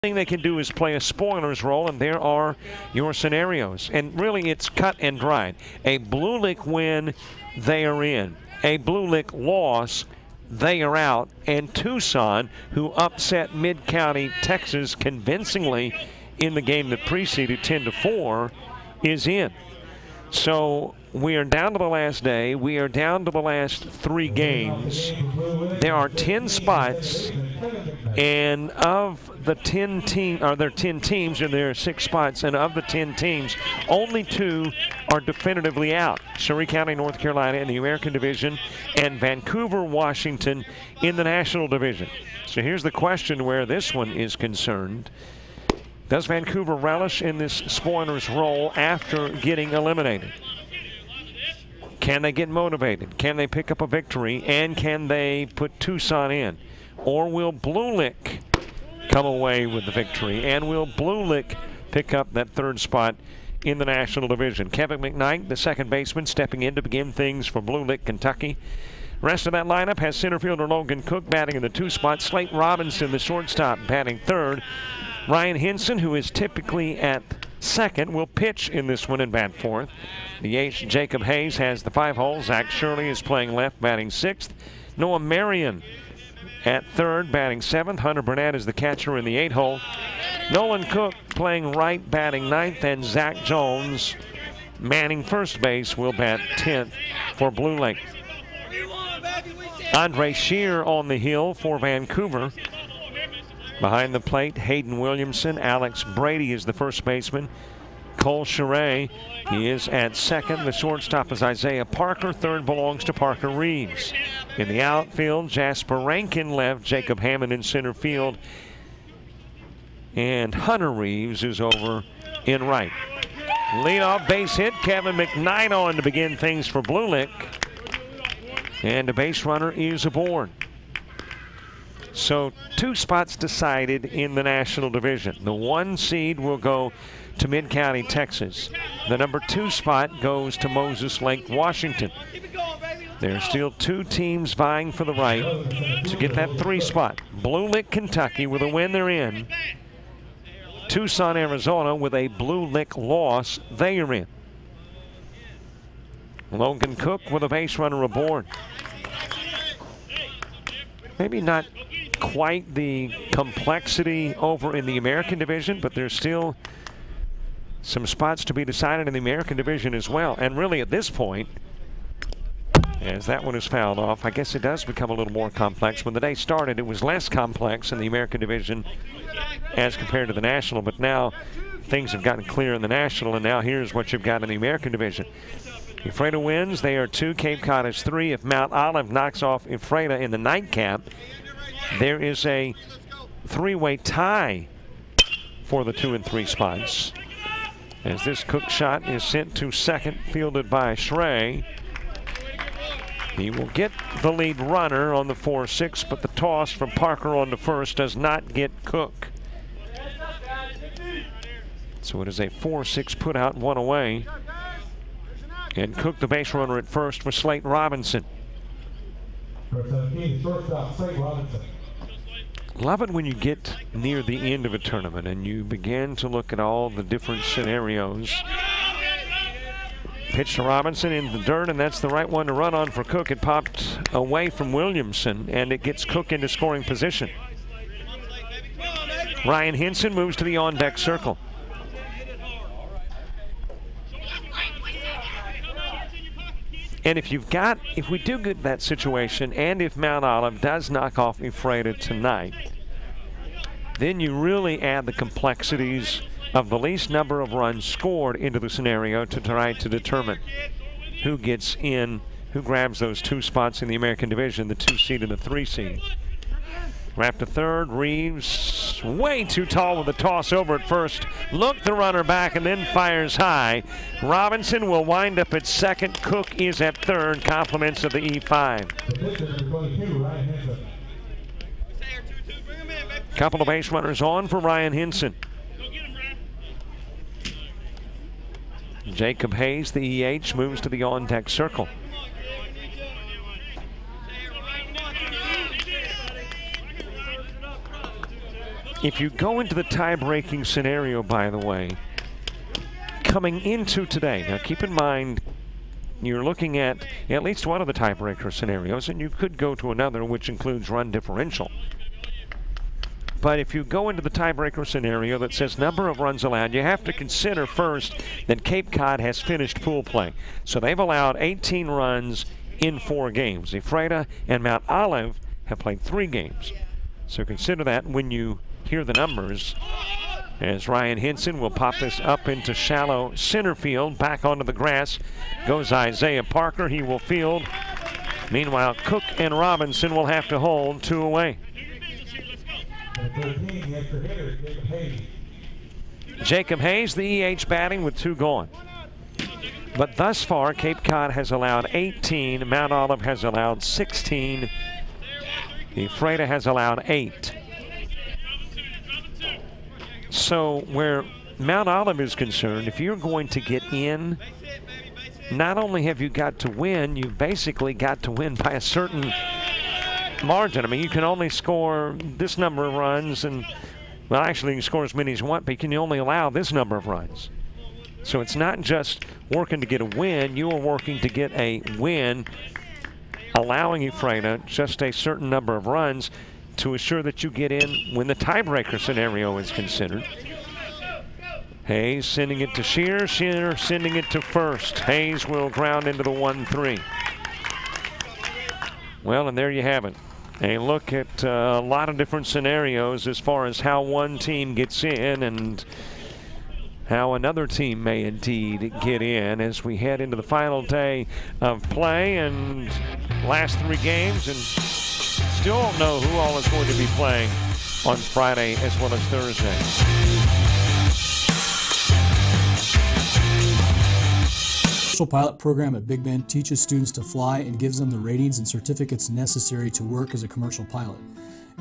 thing they can do is play a spoiler's role, and there are your scenarios. And really, it's cut and dried. A Blue Lick win, they are in. A Blue Lick loss, they are out. And Tucson, who upset Mid-County Texas convincingly in the game that preceded 10-4, is in. So we are down to the last day. We are down to the last 3 games. There are 10 spots, and of the 10 teams, there are 10 teams, and there are 6 spots, and of the 10 teams, only 2 are definitively out. Surrey County, North Carolina in the American Division, and Vancouver, Washington in the National Division. So here's the question where this one is concerned. Does Vancouver relish in this spoiler's role after getting eliminated? Can they get motivated? Can they pick up a victory? And can they put Tucson in? Or will Blue Lick come away with the victory? And will Blue Lick pick up that 3rd spot in the National Division? Kevin McKnight, the second baseman, stepping in to begin things for Blue Lick, Kentucky. Rest of that lineup has center fielder Logan Cook batting in the 2 spot. Slate Robinson, the shortstop, batting 3rd. Ryan Henson, who is typically at 2nd, will pitch in this one and bat 4th. The ace, Jacob Hayes, has the 5 hole. Zach Shirley is playing left, batting 6th. Noah Marion at 3rd, batting 7th. Hunter Burnett is the catcher in the 8 hole. Nolan Cook playing right, batting 9th. And Zach Jones, manning first base, will bat 10th for Blue Lake. Andre Shear on the hill for Vancouver. Behind the plate, Hayden Williamson. Alex Brady is the first baseman. Cole Charret, he is at 2nd. The shortstop is Isaiah Parker. 3rd belongs to Parker Reeves. In the outfield, Jasper Rankin left. Jacob Hammond in center field. And Hunter Reeves is over in right. Leadoff base hit. Kevin McKnight on to begin things for Blue Lick. And a base runner is aboard. So 2 spots decided in the National Division. The 1 seed will go to Mid-County, Texas. The number 2 spot goes to Moses Lake, Washington. There are still 2 teams vying for the right to get that 3 spot. Blue Lick, Kentucky, with a win they're in. Tucson, Arizona, with a Blue Lick loss, they are in. Logan Cook with a base runner aboard. Maybe not quite the complexity over in the American Division, but there's still some spots to be decided in the American Division as well. And really at this point, as that one is fouled off, I guess it does become a little more complex. When the day started, it was less complex in the American Division as compared to the National, but now things have gotten clear in the National, and now here's what you've got in the American Division. Ephrata wins. They are 2. Cape Cod is 3. If Mount Olive knocks off Ephrata in the nightcap, there is a 3-way tie for the 2 and 3 spots. As this Cook shot is sent to 2nd, fielded by Schrey. He will get the lead runner on the 4-6, but the toss from Parker on the 1st does not get Cook. So it is a 4-6 put out, 1 away. And Cook, the base runner at 1st for Slate Robinson. Love it when you get near the end of a tournament and you begin to look at all the different scenarios. Pitch to Robinson in the dirt, and that's the right one to run on for Cook. It popped away from Williamson, and it gets Cook into scoring position. Ryan Henson moves to the on-deck circle. And if we do get that situation, and if Mount Olive does knock off Ephrata tonight, then you really add the complexities of the least number of runs scored into the scenario to try to determine who gets in, who grabs those 2 spots in the American Division, the 2 seed and the 3 seed. Wrapped to 3rd, Reeves way too tall with a toss over at 1st. Looked the runner back and then fires high. Robinson will wind up at 2nd. Cook is at 3rd. Compliments of the E5. Couple of base runners on for Ryan Henson. Jacob Hayes, the EH, moves to the on-deck circle. if you go into the tie-breaking scenario, by the way, coming into today, now keep in mind you're looking at least one of the tiebreaker scenarios, and you could go to another, which includes run differential. But if you go into the tiebreaker scenario that says number of runs allowed, you have to consider first that Cape Cod has finished pool play. So they've allowed 18 runs in 4 games. Ephrata and Mount Olive have played 3 games. So consider that when you hear the numbers. As Ryan Henson will pop this up into shallow center field. Back onto the grass goes Isaiah Parker. He will field. Meanwhile, Cook and Robinson will have to hold 2 away. Jacob Hayes, the EH batting with 2 gone. But thus far, Cape Cod has allowed 18. Mount Olive has allowed 16. Ephrata has allowed 8. So where Mount Olive is concerned, if you're going to get in, not only have you got to win, you've basically got to win by a certain margin. I mean, you can only score this number of runs, and, well, actually you can score as many as you want, but you can only allow this number of runs. So it's not just working to get a win, you are working to get a win, allowing Ephrata just a certain number of runs to assure that you get in when the tiebreaker scenario is considered. Hayes sending it to Shear, Shear sending it to first. Hayes will ground into the 1-3. Well, and there you have it. A look at a lot of different scenarios as far as how one team gets in and how another team may indeed get in as we head into the final day of play and last 3 games, and still don't know who all is going to be playing on Friday as well as Thursday. The pilot program at Big Bend teaches students to fly and gives them the ratings and certificates necessary to work as a commercial pilot.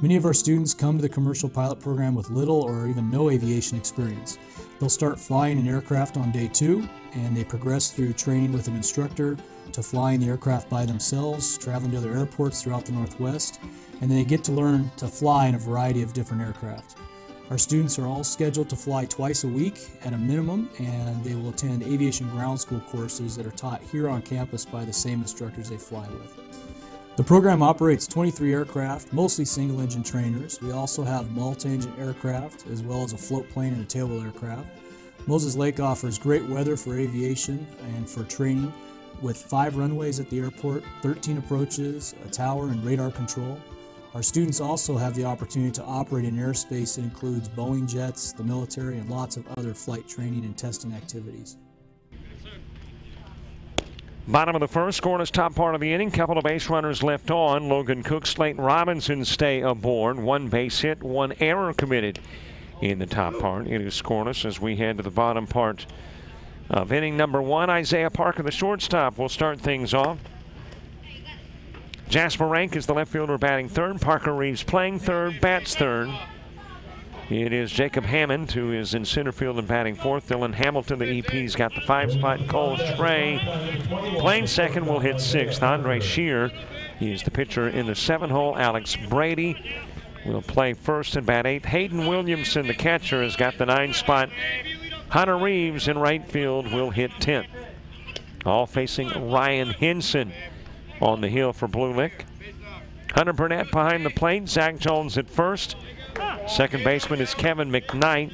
Many of our students come to the commercial pilot program with little or even no aviation experience. They'll start flying an aircraft on day 2, and they progress through training with an instructor to flying the aircraft by themselves, traveling to other airports throughout the Northwest, and then they get to learn to fly in a variety of different aircraft. Our students are all scheduled to fly twice a week at a minimum, and they will attend aviation ground school courses that are taught here on campus by the same instructors they fly with. The program operates 23 aircraft, mostly single-engine trainers. We also have multi-engine aircraft, as well as a float plane and a tailwheel aircraft. Moses Lake offers great weather for aviation and for training, with 5 runways at the airport, 13 approaches, a tower, and radar control. Our students also have the opportunity to operate in airspace that includes Boeing jets, the military, and lots of other flight training and testing activities. Bottom of the first, scoreless top part of the inning. Couple of base runners left on. Logan Cook, Slayton Robinson stay aboard. 1 base hit, 1 error committed in the top part. It is scoreless as we head to the bottom part of inning number 1. Isaiah Parker, the shortstop, will start things off. Jasper Rank is the left fielder batting third. Parker Reeves playing third, bats third. It is Jacob Hammond who is in center field and batting fourth. Dylan Hamilton, the EP's got the 5 spot. Cole Stray playing second, will hit 6th. Andre Shear, he is the pitcher in the 7 hole. Alex Brady will play first and bat 8th. Hayden Williamson, the catcher, has got the 9 spot. Hunter Reeves in right field will hit 10th. All facing Ryan Henson on the hill for Blue Lick. Hunter Burnett behind the plate. Zach Jones at first. Second baseman is Kevin McKnight.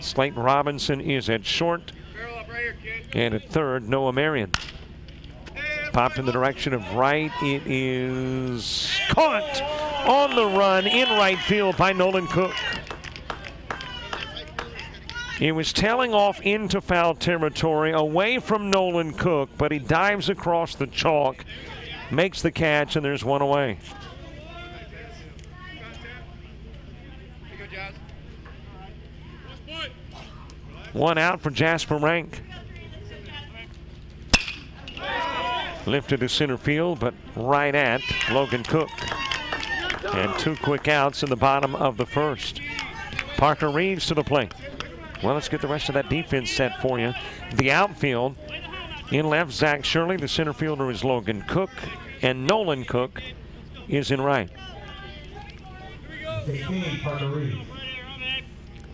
Slayton Robinson is at short. And at third, Noah Marion. Popped in the direction of right. It is caught on the run in right field by Nolan Cook. He was tailing off into foul territory away from Nolan Cook, but he dives across the chalk, makes the catch, and there's 1 away. One out for Jasper Rank. Lifted to center field, but right at Logan Cook. And 2 quick outs in the bottom of the first. Parker Reeves to the plate. Well, let's get the rest of that defense set for you. The outfield, in left, Zach Shirley. The center fielder is Logan Cook. And Nolan Cook is in right. 16, Parker Reeves.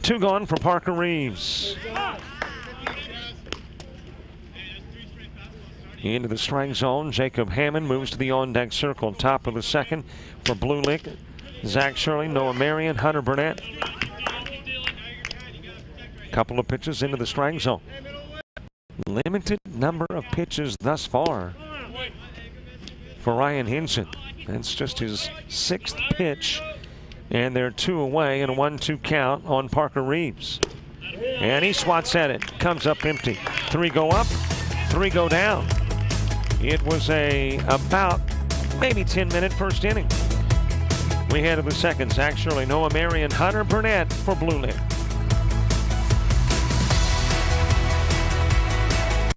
2 gone for Parker Reeves. Into the strike zone, Jacob Hammond moves to the on-deck circle. Top of the second for Blue Lick. Zach Shirley, Noah Marion, Hunter Burnett. Couple of pitches into the strike zone. Limited number of pitches thus far for Ryan Hinson. That's just his 6th pitch. And they're 2 away and a 1-2 count on Parker Reeves. And he swats at it. Comes up empty. 3 go up, 3 go down. It was about maybe 10-minute first inning. We head to the second. Zach Shirley, Noah Marion, Hunter Burnett for Blue Lick.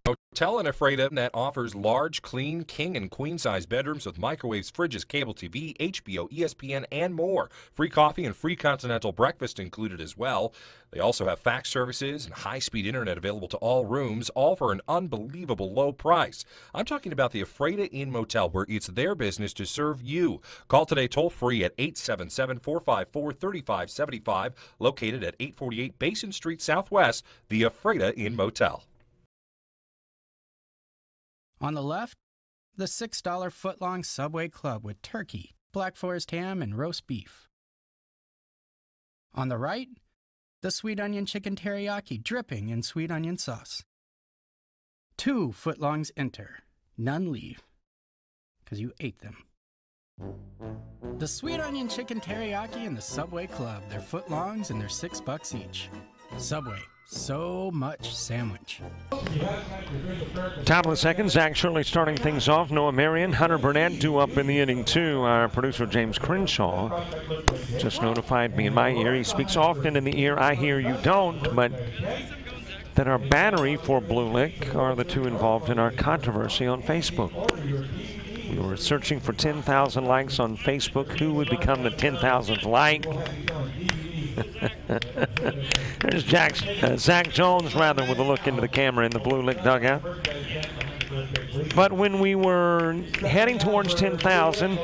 Hotel in Ephrata that offers large, clean, king and queen size bedrooms with microwaves, fridges, cable TV, HBO, ESPN, and more. Free coffee and free continental breakfast included as well. They also have fax services and high-speed internet available to all rooms, all for an unbelievable low price. I'm talking about the Ephrata Inn Motel, where it's their business to serve you. Call today toll-free at 877-454-3575, located at 848 Basin Street Southwest, the Ephrata Inn Motel. On the left, the $6 foot-long Subway Club with turkey, Black Forest ham, and roast beef. On the right, the sweet onion chicken teriyaki dripping in sweet onion sauce. 2 footlongs enter, none leave, because you ate them. The sweet onion chicken teriyaki and the Subway Club, they're footlongs and they're $6 each. Subway. So much sandwich. Top of the second, Zach Shirley starting things off. Noah Marion, Hunter Burnett due up in the inning too. Our producer James Crenshaw just notified me in my ear. He speaks often in the ear I hear you don't, but that our battery for Blue Lick are the 2 involved in our controversy on Facebook. We were searching for 10,000 likes on Facebook. Who would become the 10,000th like? There's Zach Jones, rather, with a look into the camera in the Blue Lick dugout. But when we were heading towards 10,000,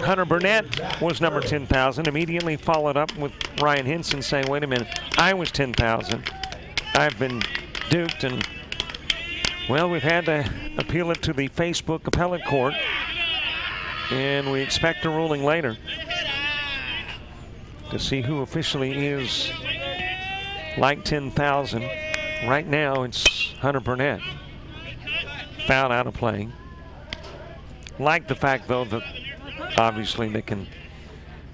Hunter Burnett was number 10,000, immediately followed up with Ryan Hinson saying, wait a minute, I was 10,000. I've been duped, and, well, we've had to appeal it to the Facebook appellate court, and we expect a ruling later to see who officially is like 10,000. Right now, it's Hunter Burnett. Foul out of play. Like the fact, though, that obviously they can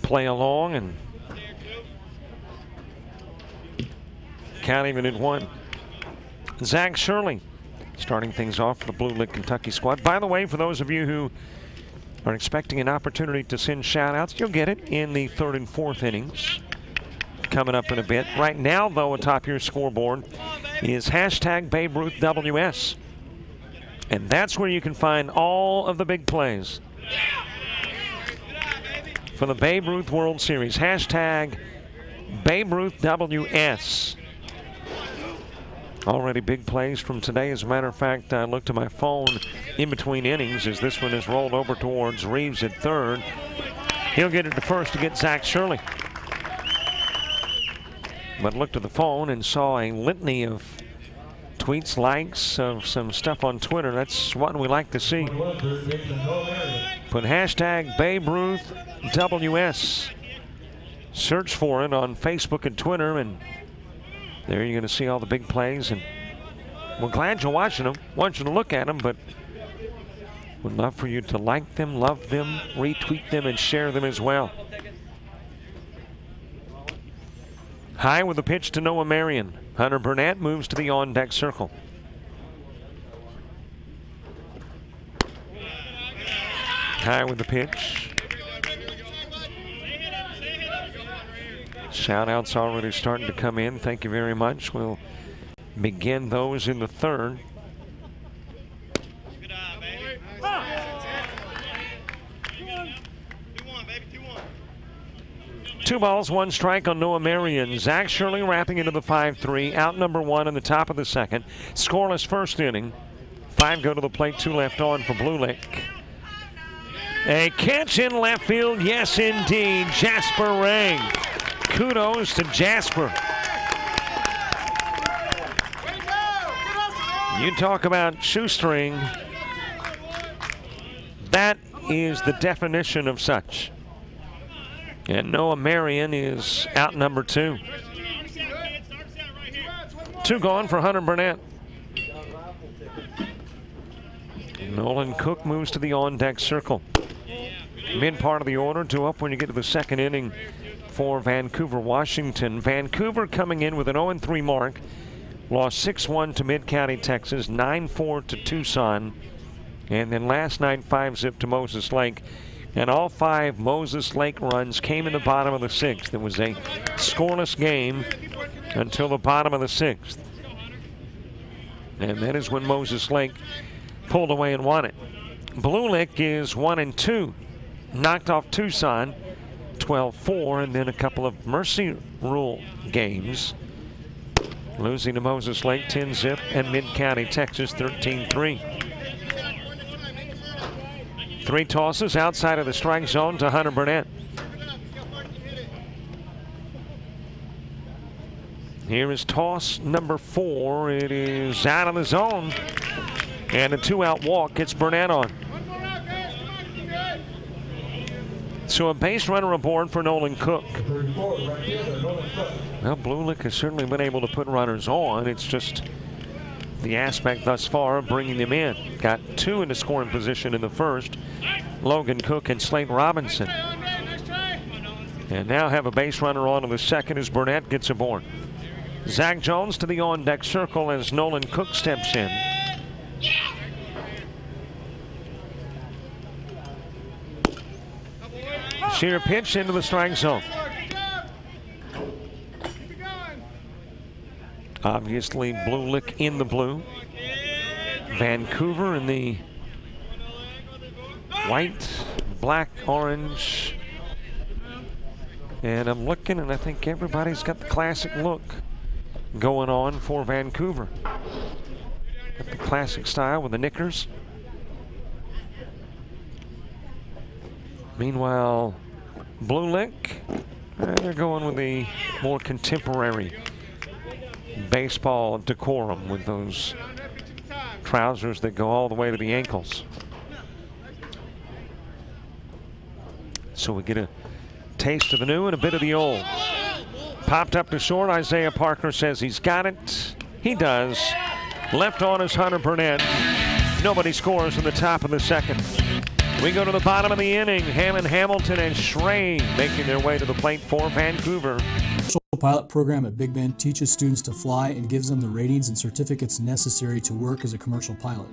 play along and count even at 1. Zach Shirley starting things off for the Blue Lick Kentucky squad. By the way, for those of you who are expecting an opportunity to send shout-outs, you'll get it in the 3rd and 4th innings coming up in a bit. Right now, though, atop your scoreboard is hashtag Babe Ruth WS. And that's where you can find all of the big plays for the Babe Ruth World Series. Hashtag Babe Ruth WS. Already big plays from today. As a matter of fact, I looked at my phone in between innings as this one is rolled over towards Reeves at 3rd. He'll get it to first to get Zach Shirley. But looked at the phone and saw a litany of tweets, likes of some stuff on Twitter. That's what we like to see. Put hashtag Babe Ruth WS. Search for it on Facebook and Twitter, and there you're going to see all the big plays, and we're glad you're watching them. Want you to look at them, but would love for you to like them, love them, retweet them, and share them as well. High with the pitch to Noah Marion. Hunter Burnett moves to the on-deck circle. High with the pitch. Shout-outs already starting to come in. Thank you very much. We'll begin those in the 3rd. Two balls, 1 strike on Noah Marion. Zach Shirley wrapping into the 5-3. Out number 1 in the top of the 2nd. Scoreless first inning. 5 go to the plate, 2 left on for Blue Lick. A catch in left field, yes indeed, Jasper Ray. Kudos to Jasper. You talk about shoestring. That is the definition of such. And Noah Marion is out number 2. 2 gone for Hunter Burnett. Nolan Cook moves to the on-deck circle. Mid part of the order, 2 up when you get to the second inning for Vancouver, Washington. Vancouver coming in with an 0-3 mark. Lost 6-1 to Mid-County, Texas, 9-4 to Tucson. And then last night, 5-zip to Moses Lake. And all 5 Moses Lake runs came in the bottom of the 6th. It was a scoreless game until the bottom of the 6th. And that is when Moses Lake pulled away and won it. Blue Lick is 1-2. Knocked off Tucson 12-4, and then a couple of Mercy Rule games. Losing to Moses Lake 10-zip and Mid-County, Texas 13-3. 3 tosses outside of the strike zone to Hunter Burnett. Here is toss number 4. It is out of the zone. And a 2-out walk gets Burnett on. So a base runner aboard for Nolan Cook. Well, Blue Lick has certainly been able to put runners on. It's just the aspect thus far of bringing them in. Got 2 into scoring position in the first. Logan Cook and Slate Robinson. And now have a base runner on to the second as Burnett gets aboard. Zach Jones to the on-deck circle as Nolan Cook steps in. Sheer pitch into the strike zone. Obviously, Blue Lick in the blue. Vancouver in the white, black, orange. And I'm looking, and I think everybody's got the classic look going on for Vancouver. Got the classic style with the knickers. Meanwhile, Blue Lick, they're going with the more contemporary baseball decorum with those trousers that go all the way to the ankles. So we get a taste of the new and a bit of the old. Popped up to short. Isaiah Parker says he's got it. He does. Left on is Hunter Burnett. Nobody scores in the top of the second. We go to the bottom of the inning. Hammond, Hamilton, and Schrey making their way to the plate for Vancouver. The pilot program at Big Bend teaches students to fly and gives them the ratings and certificates necessary to work as a commercial pilot.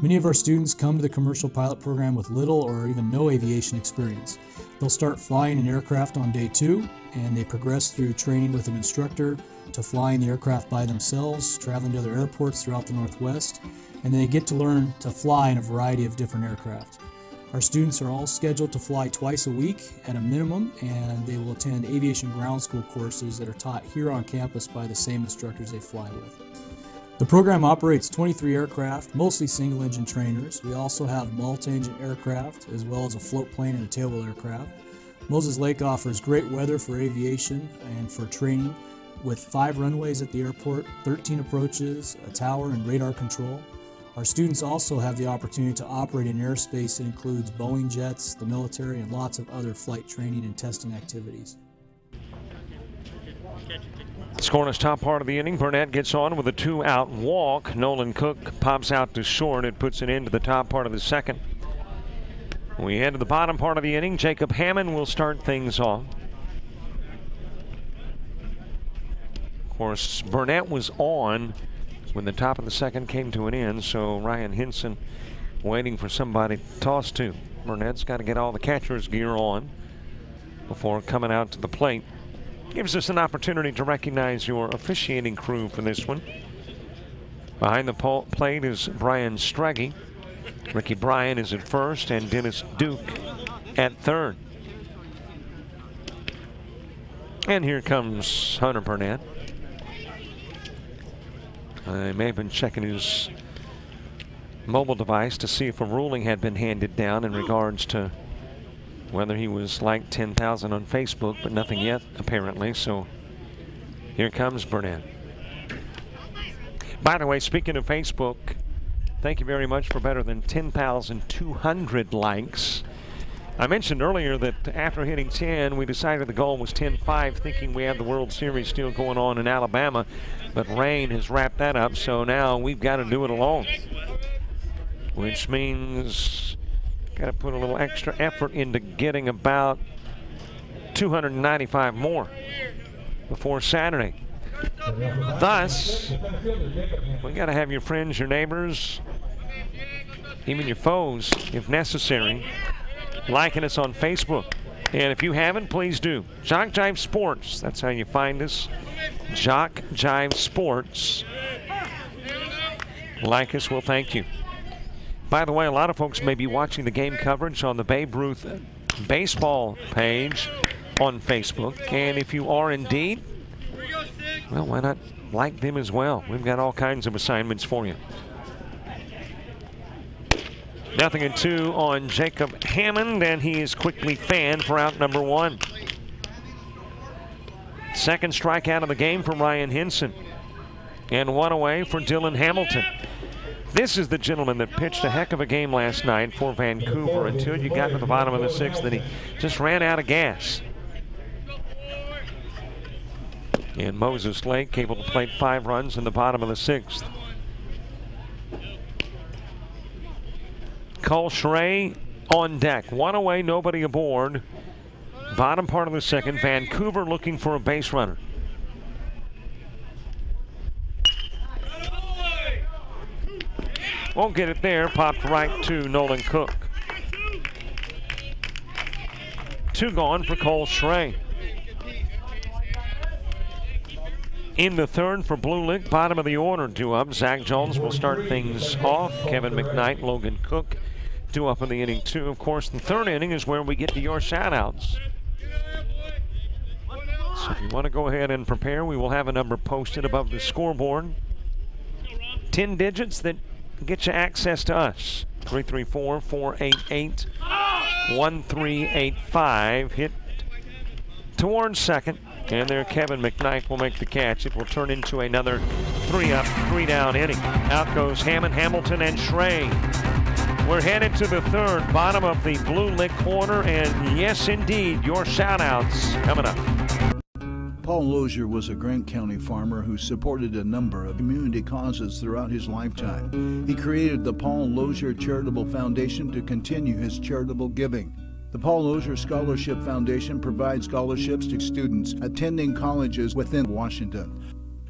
Many of our students come to the commercial pilot program with little or even no aviation experience. They'll start flying an aircraft on day 2, and they progress through training with an instructor to flying the aircraft by themselves, traveling to other airports throughout the Northwest, and they get to learn to fly in a variety of different aircraft. Our students are all scheduled to fly twice a week at a minimum, and they will attend aviation ground school courses that are taught here on campus by the same instructors they fly with. The program operates 23 aircraft, mostly single-engine trainers. We also have multi-engine aircraft, as well as a float plane and a tailwheel aircraft. Moses Lake offers great weather for aviation and for training, with 5 runways at the airport, 13 approaches, a tower, and radar control. Our students also have the opportunity to operate in airspace that includes Boeing jets, the military, and lots of other flight training and testing activities. Scoreless top part of the inning. Burnett gets on with a 2-out walk. Nolan Cook pops out to short. It puts an end to the top part of the second. We head to the bottom part of the inning. Jacob Hammond will start things off. Of course, Burnett was on when the top of the second came to an end, so Ryan Henson waiting for somebody to toss to. Burnett's got to get all the catcher's gear on before coming out to the plate. Gives us an opportunity to recognize your officiating crew for this one. Behind the plate is Brian Straggy. Ricky Bryan is at first, and Dennis Duke at third. And here comes Hunter Burnett. He may have been checking his mobile device to see if a ruling had been handed down in regards to whether he was liked 10,000 on Facebook, but nothing yet, apparently. So here comes Burnett. By the way, speaking of Facebook, thank you very much for better than 10,200 likes. I mentioned earlier that after hitting 10, we decided the goal was 10-5, thinking we had the World Series still going on in Alabama, but rain has wrapped that up, so now we've got to do it alone, which means got to put a little extra effort into getting about 295 more before Saturday. Thus, we got to have your friends, your neighbors, even your foes, if necessary, liking us on Facebook. And if you haven't, please do. Jock Jive Sports, that's how you find us. Jock Jive Sports. Like us, well, thank you. By the way, a lot of folks may be watching the game coverage on the Babe Ruth baseball page on Facebook. And if you are indeed, well, why not like them as well? We've got all kinds of assignments for you. 0-2 on Jacob Hammond, and he is quickly fanned for out number 1. Second strikeout of the game for Ryan Henson. And 1 away for Dylan Hamilton. This is the gentleman that pitched a heck of a game last night for Vancouver until you got to the bottom of the 6th, then he just ran out of gas. And Moses Lake able to plate 5 runs in the bottom of the 6th. Cole Schrey on deck. 1 away, nobody aboard. Bottom part of the 2nd. Vancouver looking for a base runner. Won't get it there. Popped right to Nolan Cook. 2 gone for Cole Schrey. In the 3rd for Blue Lick, bottom of the order, due up. Zach Jones will start things off. Kevin McKnight, Logan Cook due up in the inning 2. Of course, the 3rd inning is where we get to your shout-outs. So if you want to go ahead and prepare, we will have a number posted above the scoreboard. 10 digits that get you access to us. 334-488-1385. Hit towards second. And there Kevin McKnight will make the catch. It will turn into another 3-up, 3-down inning. Out goes Hammond, Hamilton, and Schrey. We're headed to the 3rd, bottom of the Blue Lick corner, and yes, indeed, your shout-outs coming up. Paul Luger was a Grant County farmer who supported a number of community causes throughout his lifetime. He created the Paul Luger Charitable Foundation to continue his charitable giving. The Paul Luger Scholarship Foundation provides scholarships to students attending colleges within Washington.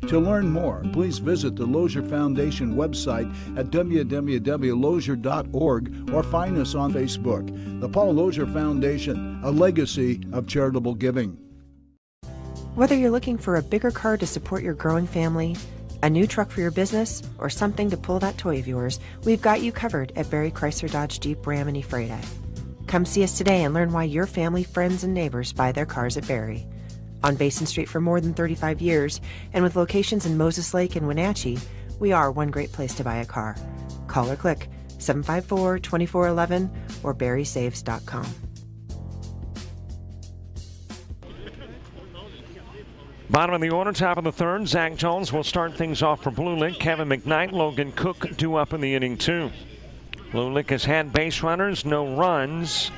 To learn more, please visit the Luger Foundation website at www.lozier.org or find us on Facebook. The Paul Luger Foundation, a legacy of charitable giving. Whether you're looking for a bigger car to support your growing family, a new truck for your business, or something to pull that toy of yours, we've got you covered at Barry Chrysler Dodge Jeep Ram and Ephrata. Come see us today and learn why your family, friends, and neighbors buy their cars at Barry. On Basin Street for more than 35 years, and with locations in Moses Lake and Wenatchee, we are one great place to buy a car. Call or click 754-2411 or barrysaves.com. Bottom of the order, top of the 3rd. Zach Jones will start things off for Blue Lick. Kevin McKnight, Logan Cook due up in the inning 2. Blue Lick has had base runners, no runs.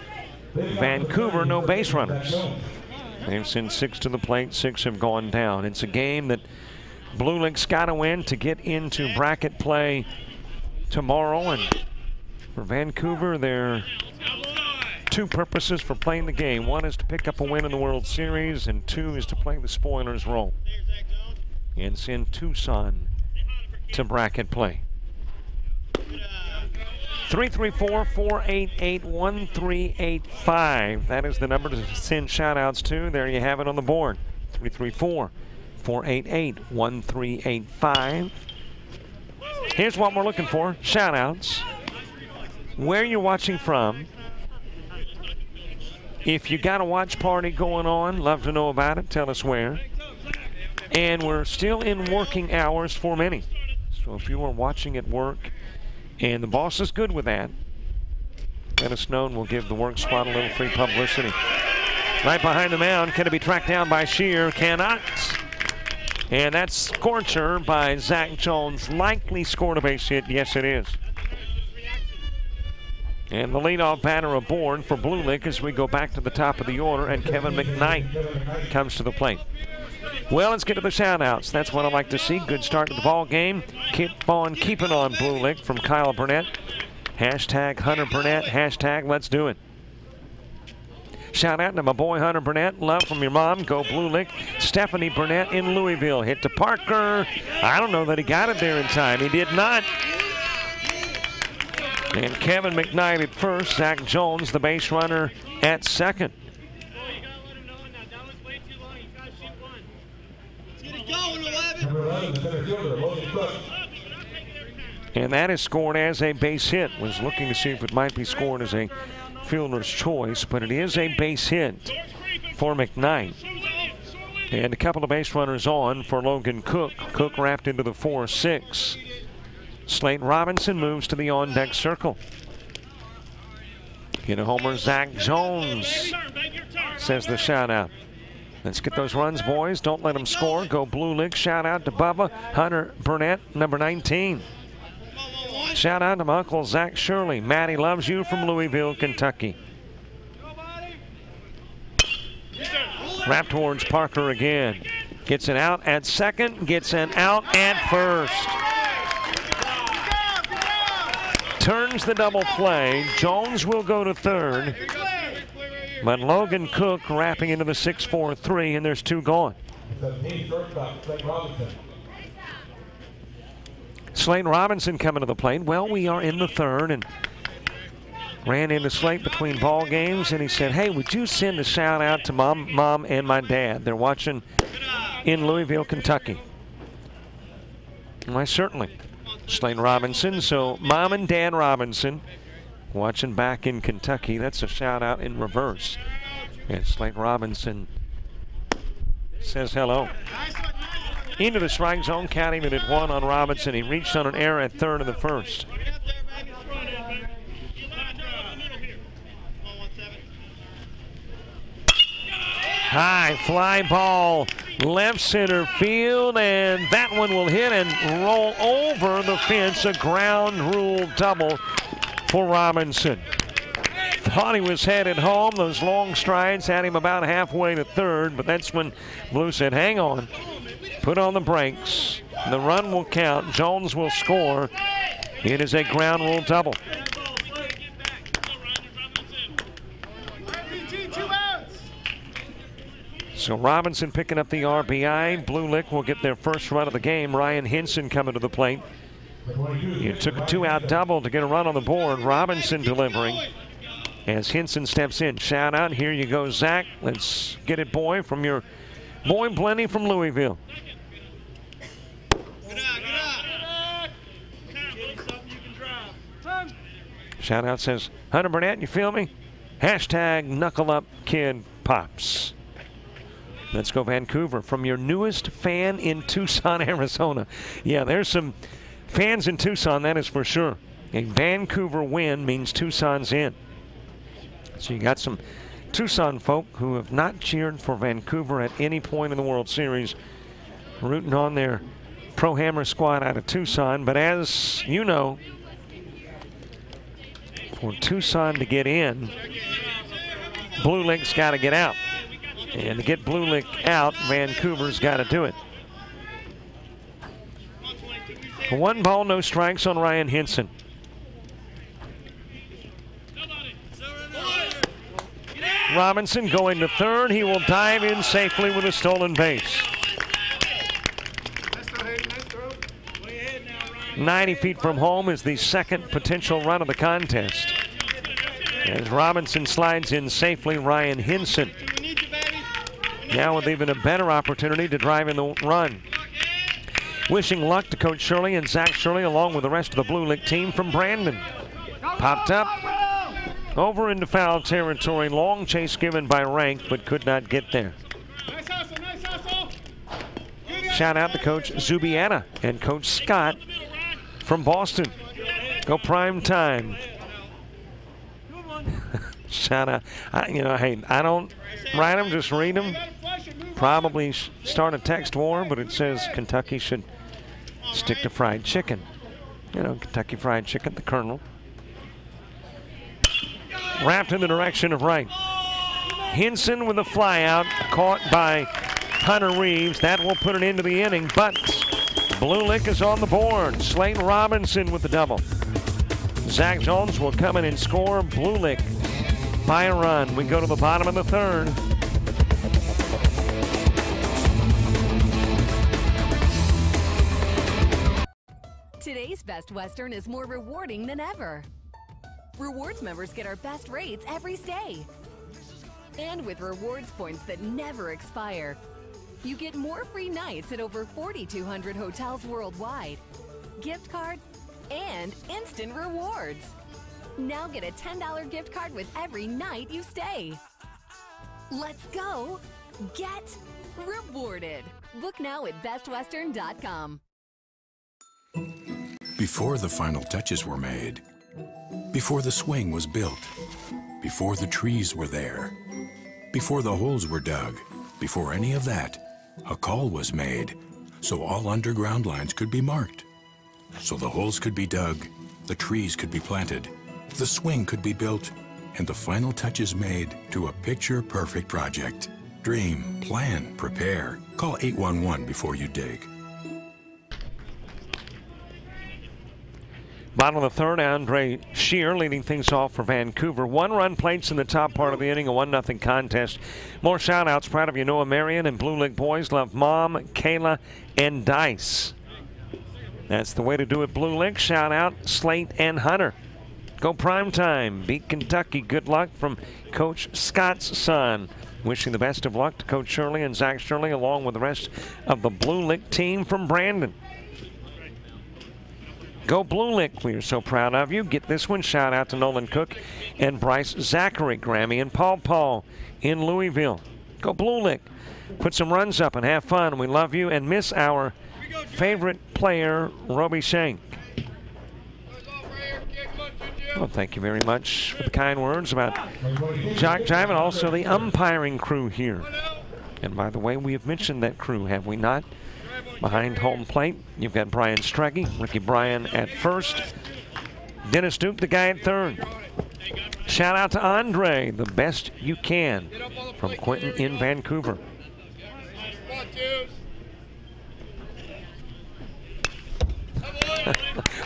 Vancouver, no base runners. They've sent 6 to the plate, 6 have gone down. It's a game that Blue Lick's got to win to get into bracket play tomorrow. And for Vancouver, there are 2 purposes for playing the game. 1 is to pick up a win in the World Series, and 2 is to play the spoilers role and send Tucson to bracket play. 334-488-1385. That is the number to send shout-outs to. There you have it on the board. 334-488-1385. Here's what we're looking for. Shout-outs. Where you're watching from. If you got a watch party going on, love to know about it. Tell us where. And we're still in working hours for many. So if you are watching at work, and the boss is good with that, let us know and we'll give the work spot a little free publicity. Right behind the mound, can it be tracked down by Shear? Cannot. And that scorcher by Zach Jones likely scored a base hit. Yes, it is. And the leadoff batter aboard for Blue Lick as we go back to the top of the order, and Kevin McKnight comes to the plate. Well, let's get to the shout-outs. That's what I like to see. Good start to the ball game. Keep on keeping on, Blue Lick, from Kyle Burnett. Hashtag Hunter Burnett. Hashtag let's do it. Shout out to my boy Hunter Burnett. Love from your mom. Go Blue Lick. Stephanie Burnett in Louisville. Hit to Parker. I don't know that he got it there in time. He did not. And Kevin McKnight at first. Zach Jones, the base runner, at second. And that is scored as a base hit. Was looking to see if it might be scored as a fielder's choice, but it is a base hit for McKnight. And a couple of base runners on for Logan Cook. Cook wrapped into the 4-6. Slayton Robinson moves to the on-deck circle. Get a homer, Zach Jones, says the shout-out. Let's get those runs, boys. Don't let them score. Go Blue Lick. Shout-out to Bubba. Hunter Burnett, number 19. Shout-out to my Uncle Zach Shirley. Maddie loves you from Louisville, Kentucky. Wrap towards Parker again. Gets an out at second. Gets an out at first. Turns the double play. Jones will go to third. But Logan Cook wrapping into the 6-4-3, and there's two gone. Slayton Robinson coming to the plate. Well, we are in the third, and ran into Slate between ball games, and he said, hey, would you send a shout out to mom and my dad? They're watching in Louisville, Kentucky. Why, certainly. Slayton Robinson, so Mom and Dad Robinson watching back in Kentucky. That's a shout out in reverse. And Slayton Robinson says hello. Into the strike zone, counting it at 1 on Robinson. He reached on an error at third of the first. High fly ball, left center field, and that one will hit and roll over the fence. A ground rule double for Robinson. Thought he was headed home. Those long strides had him about halfway to third, but that's when Blue said, hang on, put on the brakes. The run will count. Jones will score. It is a ground rule double. So Robinson picking up the RBI. Blue Lick will get their first run of the game. Ryan Hinson coming to the plate. It took a 2-out double to get a run on the board. Robinson delivering as Hinson steps in. Shout out, here you go, Zach. Let's get it, boy, from your boy Blenny from Louisville. Shout out says, Hunter Burnett, you feel me? Hashtag knuckle up kid pops. Let's go Vancouver from your newest fan in Tucson, Arizona. Yeah, there's some fans in Tucson, that is for sure. A Vancouver win means Tucson's in. So you got some Tucson folk who have not cheered for Vancouver at any point in the World Series, rooting on their Pro Hammer squad out of Tucson. But as you know, for Tucson to get in, Blue Lick's got to get out. And to get Blue Lick out, Vancouver's got to do it. 1 ball, no strikes on Ryan Hinson. Robinson going to third. He will dive in safely with a stolen base. 90 feet from home is the second potential run of the contest. As Robinson slides in safely, Ryan Hinson now with even a better opportunity to drive in the run. Wishing luck to Coach Shirley and Zach Shirley along with the rest of the Blue Lick team from Brandon. Popped up over into foul territory. Long chase given by Rank, but could not get there. Shout out to Coach Zubiana and Coach Scott from Boston. Go prime time. Shout out. Hey, I don't write them, just read them. probably start a text war, but it says Kentucky should stick to fried chicken. You know, Kentucky Fried Chicken, the Colonel. Wrapped in the direction of right. Hinson with a fly out, caught by Hunter Reeves. That will put an end to the inning, but Blue Lick is on the board. Slayton Robinson with the double. Zach Jones will come in and score. Blue Lick by a run. We go to the bottom of the third. Today's Best Western is more rewarding than ever. Rewards members get our best rates every stay. And with rewards points that never expire, you get more free nights at over 4,200 hotels worldwide, gift cards, and instant rewards. Now get a $10 gift card with every night you stay. Let's go get rewarded. Book now at bestwestern.com. Before the final touches were made, before the swing was built, before the trees were there, before the holes were dug, before any of that, a call was made so all underground lines could be marked, so the holes could be dug, the trees could be planted, the swing could be built, and the final touches made to a picture-perfect project. Dream, plan, prepare. Call 811 before you dig. Bottom of the third, Andre Shear leading things off for Vancouver. 1-run plates in the top part of the inning, a 1-0 contest. More shout-outs. Proud of you, Noah Marion and Blue Lick boys. Love Mom, Kayla, and Dice. That's the way to do it, Blue Lick. Shout-out Slate and Hunter. Go prime time. Beat Kentucky. Good luck from Coach Scott's son. Wishing the best of luck to Coach Shirley and Zach Shirley, along with the rest of the Blue Lick team from Brandon. Go Blue Lick, we are so proud of you. Get this one. Shout out to Nolan Cook and Bryce Zachary, Grammy and Paul in Louisville. Go Blue Lick. Put some runs up and have fun. We love you and miss our favorite player, Roby Shank. Well, thank you very much for the kind words about Jock Jive and also the umpiring crew here. And by the way, we have mentioned that crew, have we not? Behind home plate, you've got Brian Streggy, Ricky Bryan at first, Dennis Duke, the guy at third. Shout out to Andre, the best you can, from Quentin in Vancouver.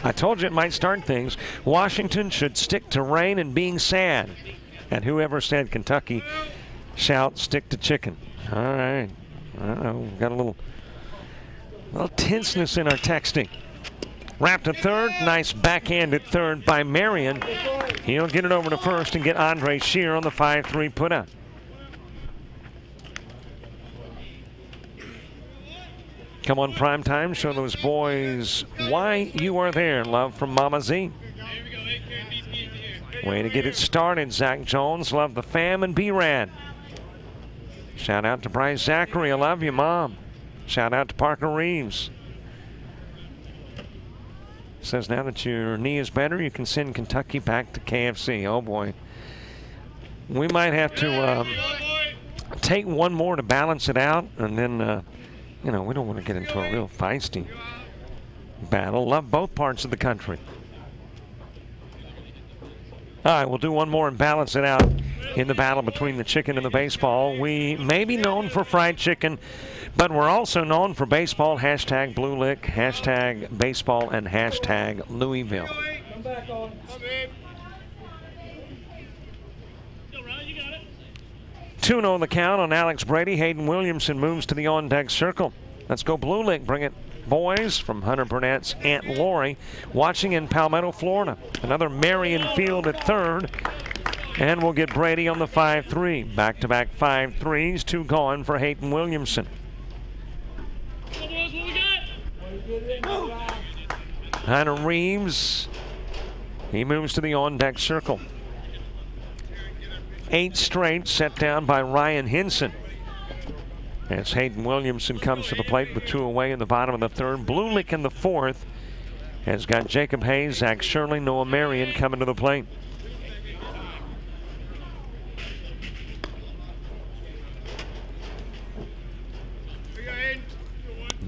I told you it might start things. Washington should stick to rain and being sad. And whoever said Kentucky, shout stick to chicken. All right. I don't know. We've got a little tenseness in our texting. Wrapped at third. Nice backhand at third by Marion. He'll get it over to first and get Andre Shear on the 5-3 putout. Come on, prime time. Show those boys why you are there. Love from Mama Z. Way to get it started, Zach Jones. Love the fam and B-Rad. Shout out to Bryce Zachary. I love you, Mom. Shout out to Parker Reeves. Says now that your knee is better, you can send Kentucky back to KFC. Oh, boy. We might have to take one more to balance it out, and then, you know, we don't want to get into a real feisty battle. Love both parts of the country. All right, we'll do one more and balance it out in the battle between the chicken and the baseball. We may be known for fried chicken, but we're also known for baseball. Hashtag Blue Lick, hashtag baseball, and hashtag Louisville. 2-0 the count on Alex Brady. Hayden Williamson moves to the on-deck circle. Let's go Blue Lick. Bring it, boys, from Hunter Burnett's Aunt Lori, watching in Palmetto, Florida. Another Marion Field at third. And we'll get Brady on the 5-3. Back-to-back 5-3s, 2 gone for Hayden Williamson. Hunter Reeves, he moves to the on-deck circle. 8 straight set down by Ryan Hinson. As Hayden Williamson comes to the plate with 2 away in the bottom of the third. Blue Lick in the fourth has got Jacob Hayes, Zach Shirley, Noah Marion coming to the plate.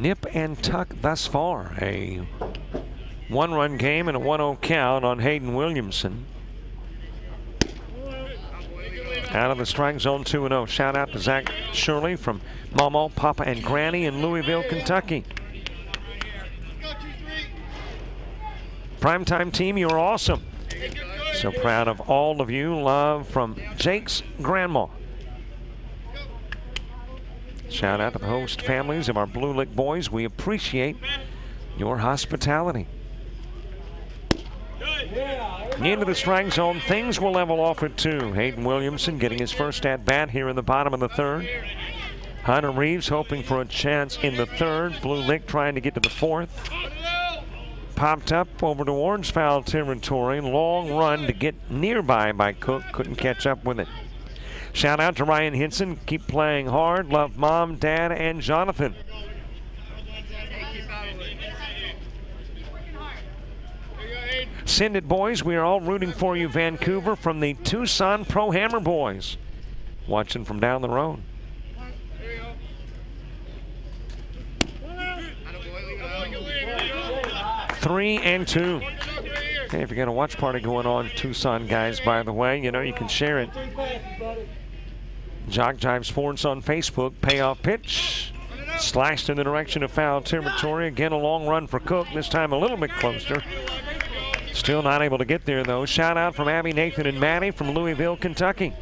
nip and tuck thus far. A 1-run game and a 1-0 count on Hayden Williamson. Out of the strike zone, 2-0. Shout out to Zach Shirley from Mama, Papa, and Granny in Louisville, Kentucky. Primetime team, you're awesome. So proud of all of you. Love from Jake's grandma. Shout out to the host families of our Blue Lick boys. We appreciate your hospitality. Into the strike zone, things will level off at 2. Hayden Williamson getting his first at-bat here in the bottom of the third. Hunter Reeves hoping for a chance in the third. Blue Lick trying to get to the fourth. Popped up over towards foul territory. Long run to get nearby by Cook. Couldn't catch up with it. Shout out to Ryan Hinson. Keep playing hard. Love Mom, Dad, and Jonathan. Send it, boys. We are all rooting for you, Vancouver, from the Tucson Pro Hammer boys. Watching from down the road. Three and 2. Hey, if you got a watch party going on, Tucson guys, by the way, you know you can share it. Jock Jive Sports on Facebook. Payoff pitch. Slashed in the direction of foul territory. Again, a long run for Cook. This time a little bit closer. Still not able to get there, though. Shout out from Abby, Nathan, and Maddie from Louisville, Kentucky.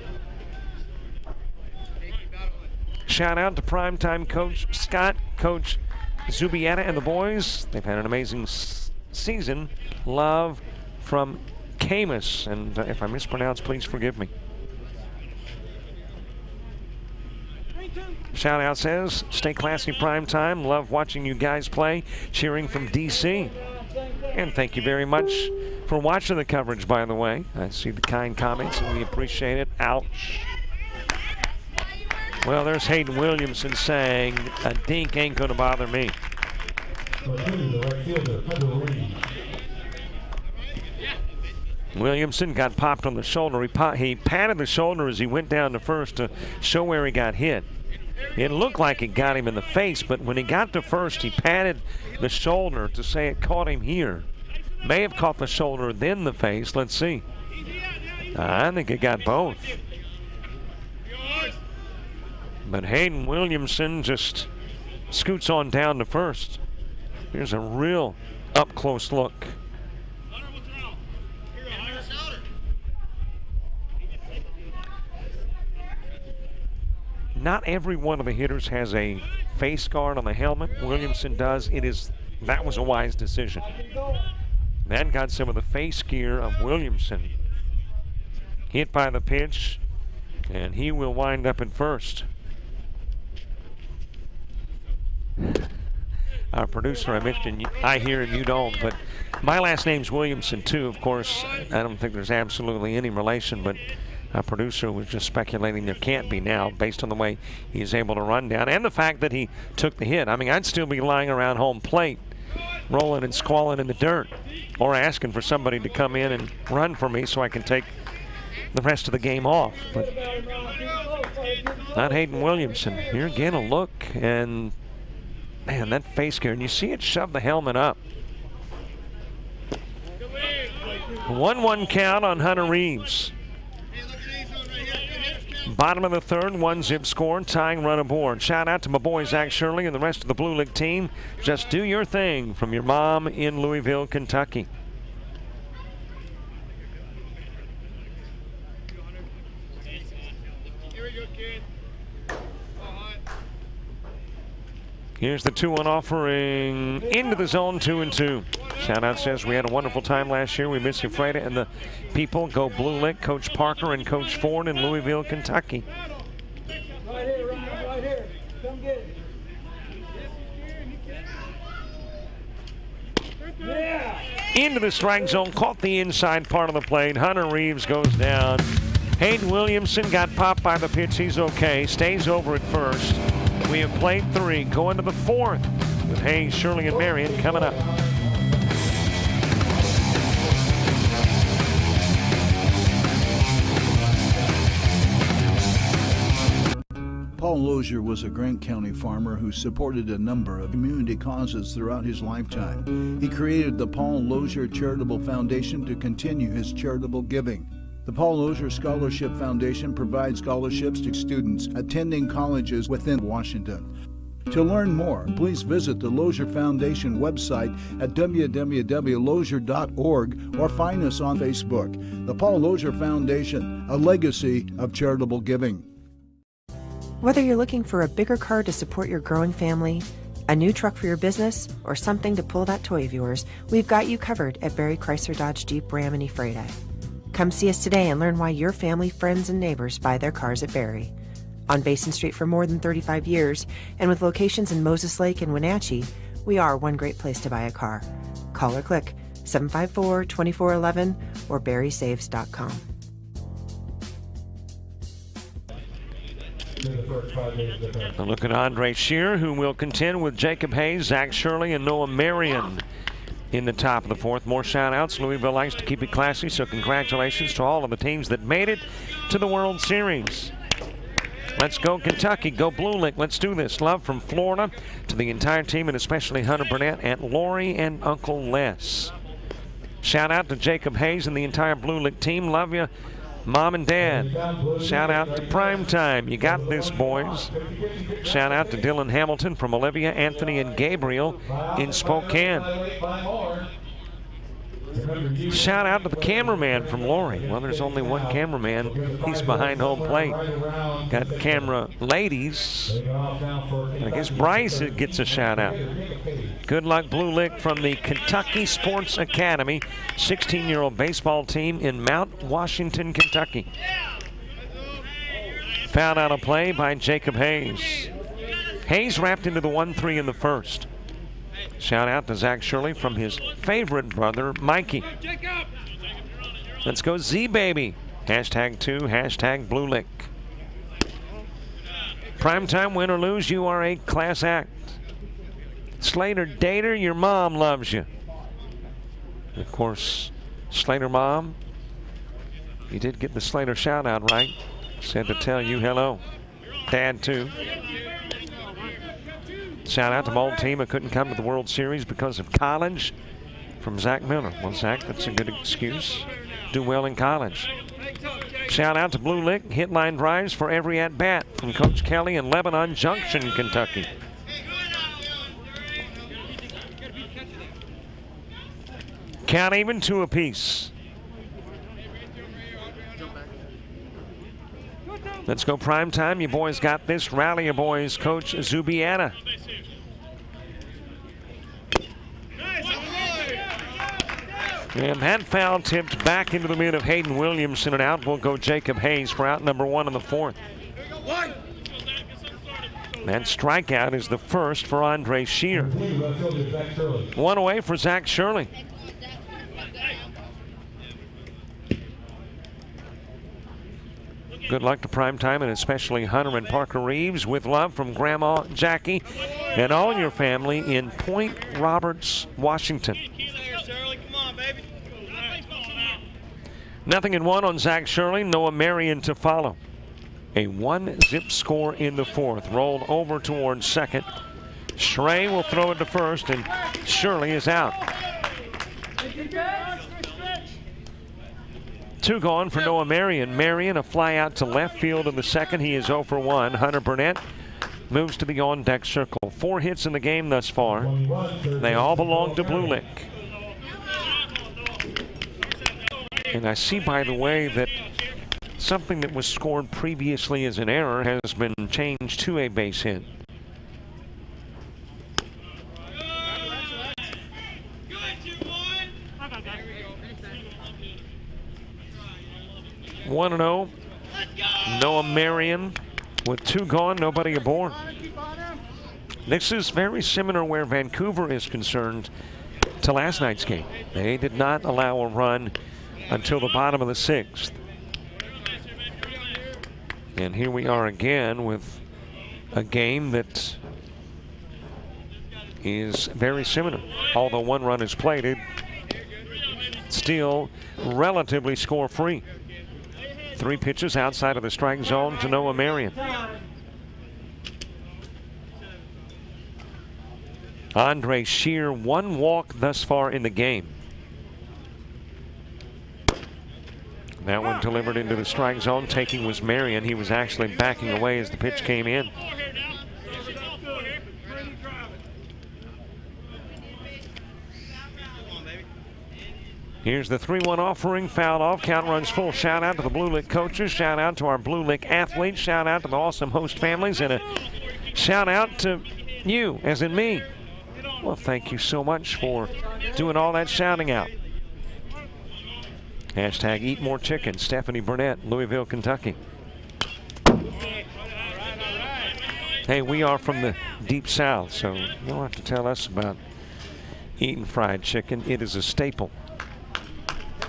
Shout out to primetime coach Scott, Coach Zubietta, and the boys. They've had an amazing season. Love from Camus. And if I mispronounce, please forgive me. Shout out says, stay classy primetime. Love watching you guys play. Cheering from D.C. And thank you very much for watching the coverage, by the way. I see the kind comments, and we appreciate it. Ouch. Well, there's Hayden Williamson saying, a dink ain't going to bother me. Williamson got popped on the shoulder. He patted the shoulder as he went down to first to show where he got hit. It looked like it got him in the face, but when he got to first, he patted the shoulder to say it caught him here. May have caught the shoulder, then the face. Let's see. I think it got both. But Hayden Williamson just scoots on down to first. Here's a real up-close look. Not every one of the hitters has a face guard on the helmet. Williamson does. That was a wise decision. That got some of the face gear of Williamson. Hit by the pitch, and he will wind up at first. Our producer, I mentioned, I hear and you don't, but my last name's Williamson too, of course. I don't think there's absolutely any relation, but our producer was just speculating there can't be now based on the way he's able to run down and the fact that he took the hit. I mean, I'd still be lying around home plate, rolling and squalling in the dirt, or asking for somebody to come in and run for me so I can take the rest of the game off. But not Hayden Williamson. Here again, a look, and man, that face gear, and you see it shove the helmet up. 1-1 count on Hunter Reeves. Bottom of the third, 1-zip score, tying run aboard. Shout out to my boy Zach Shirley and the rest of the Blue Lick team. Just do your thing from your mom in Louisville, Kentucky. Here's the 2-1 offering into the zone, 2-2. Shout out says we had a wonderful time last year. We miss Ephrata and the people. Go Blue Lick, Coach Parker and Coach Ford in Louisville, Kentucky. Right here, Ryan, right here. Come get it. Yeah. Into the strike zone, caught the inside part of the plate. Hunter Reeves goes down. Hayden Williamson got popped by the pitch. He's okay. Stays over at first. We have played 3, going to the 4th with Hayes, Shirley, and Marion coming up. Paul Paul Lozier was a Grant County farmer who supported a number of community causes throughout his lifetime. He created the Paul Lozier Charitable Foundation to continue his charitable giving. The Paul Lozier Scholarship Foundation provides scholarships to students attending colleges within Washington. To learn more, please visit the Lozier Foundation website at www.lozier.org or find us on Facebook. The Paul Lozier Foundation, a legacy of charitable giving. Whether you're looking for a bigger car to support your growing family, a new truck for your business, or something to pull that toy of yours, we've got you covered at Barry Chrysler Dodge Jeep Ram and Ephrata. Come see us today and learn why your family, friends, and neighbors buy their cars at Barry. On Basin Street for more than 35 years, and with locations in Moses Lake and Wenatchee, we are one great place to buy a car. Call or click 754-2411 or barrysaves.com. A look at Andre Shear, who will contend with Jacob Hayes, Zach Shirley, and Noah Marion in the top of the fourth. More shout-outs. Louisville likes to keep it classy, so congratulations to all of the teams that made it to the World Series. Let's go Kentucky, go Blue Lick. Let's do this. Love from Florida to the entire team, and especially Hunter Burnett, Aunt Lori, and Uncle Les. Shout out to Jacob Hayes and the entire Blue Lick team. Love you, Mom and Dad. Shout out to Primetime. You got this, boys. Shout out to Dylan Hamilton from Olivia, Anthony, and Gabriel in Spokane. Shout out to the cameraman from Lori. Well, there's only one cameraman. He's behind home plate. Got camera ladies. I guess Bryce gets a shout out. Good luck, Blue Lick, from the Kentucky Sports Academy 16-year-old baseball team in Mount Washington, Kentucky. Fouled out of play by Jacob Hayes. Hayes wrapped into the 1-3 in the first. Shout out to Zach Shirley from his favorite brother, Mikey. Let's go Z-Baby. #2, #Blue Lick. Primetime, win or lose, you are a class act. Slater Dater, your mom loves you. Of course, Slater Mom, you did get the Slater shout out right. Said to tell you hello. Dad too. Shout out to my old team who couldn't come to the World Series because of college, from Zach Miller. Well, Zach, that's a good excuse. Do well in college. Shout out to Blue Lick, hit line drives for every at-bat from Coach Kelly in Lebanon Junction, Kentucky. Count even, 2 apiece. Let's go Primetime. You boys got this. Rally your boys, Coach Zubiana. And that foul tipped back into the mid of Hayden Williamson, and out will go Jacob Hayes for out number 1 in the 4th. That strikeout is the first for Andre Shear. 1 away for Zach Shirley. Good luck to Primetime, and especially Hunter and Parker Reeves, with love from Grandma Jackie and all your family in Point Roberts, Washington. 0-1 on Zach Shirley. Noah Marion to follow. A 1-zip score in the 4th. Rolled over towards second. Schrey will throw it to first, and Shirley is out. 2 gone for Noah Marion. Marion, a fly out to left field in the second. He is 0 for 1. Hunter Burnett moves to the on-deck circle. 4 hits in the game thus far. They all belong to Blue Lick. And I see, by the way, that something that was scored previously as an error has been changed to a base hit. One and 0. Noah Marion with 2 gone, nobody aboard. This is very similar where Vancouver is concerned to last night's game. They did not allow a run until the bottom of the 6th. And here we are again with a game that is very similar. Although 1 run is played, it's still relatively score-free. 3 pitches outside of the strike zone to Noah Marion. Andre Shear, 1 walk thus far in the game. That one delivered into the strike zone. Taking was Marion. He was actually backing away as the pitch came in. Here's the 3-1 offering, foul off, count runs full. Shout out to the Blue Lick coaches, shout out to our Blue Lick athletes, shout out to the awesome host families, and a shout out to you, as in me. Well, thank you so much for doing all that shouting out. Hashtag eat more chicken. Stephanie Burnett, Louisville, Kentucky. Hey, we are from the deep south, so you don't have to tell us about eating fried chicken. It is a staple.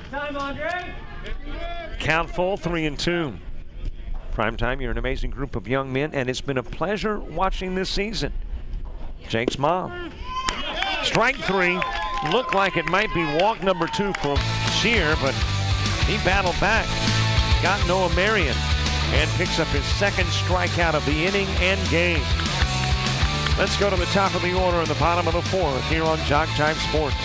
Time, Andre. Count full, 3-2. Primetime, you're an amazing group of young men, and it's been a pleasure watching this season. Jake's mom. Strike 3. Looked like it might be walk number 2 from Shear, but he battled back. Got Noah Marion and picks up his 2nd strikeout of the inning and game. Let's go to the top of the order in the bottom of the 4th here on Jock Jive Sports.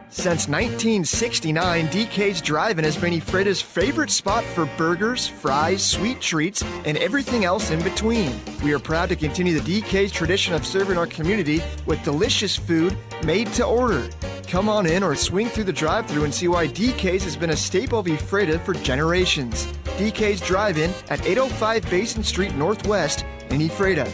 Since 1969, DK's Drive-In has been Ephrata's favorite spot for burgers, fries, sweet treats, and everything else in between. We are proud to continue the DK's tradition of serving our community with delicious food made to order. Come on in or swing through the drive-thru and see why DK's has been a staple of Ephrata for generations. DK's Drive-In at 805 Basin Street Northwest in Ephrata.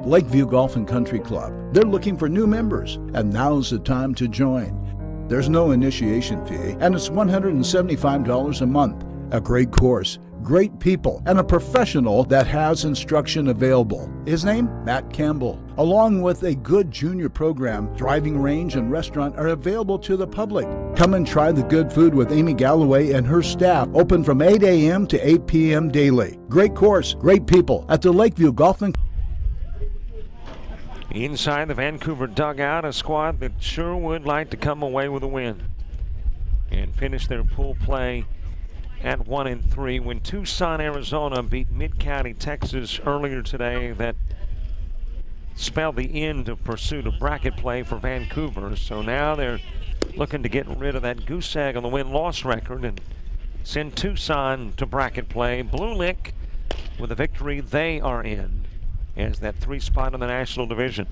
Lakeview Golf and Country Club. They're looking for new members, and now's the time to join. There's no initiation fee, and it's $175 a month. A great course, great people, and a professional that has instruction available. His name? Matt Campbell. Along with a good junior program, driving range and restaurant are available to the public. Come and try the good food with Amy Galloway and her staff, open from 8 a.m. to 8 p.m. daily. Great course, great people at the Lakeview Golf and Inside the Vancouver dugout, a squad that sure would like to come away with a win and finish their pool play at 1-3 when Tucson, Arizona beat Mid-County, Texas earlier today. That spelled the end of pursuit of bracket play for Vancouver. So now they're looking to get rid of that goose egg on the win-loss record and send Tucson to bracket play. Blue Lick, with a victory, they are in as that 3 spot in the National Division.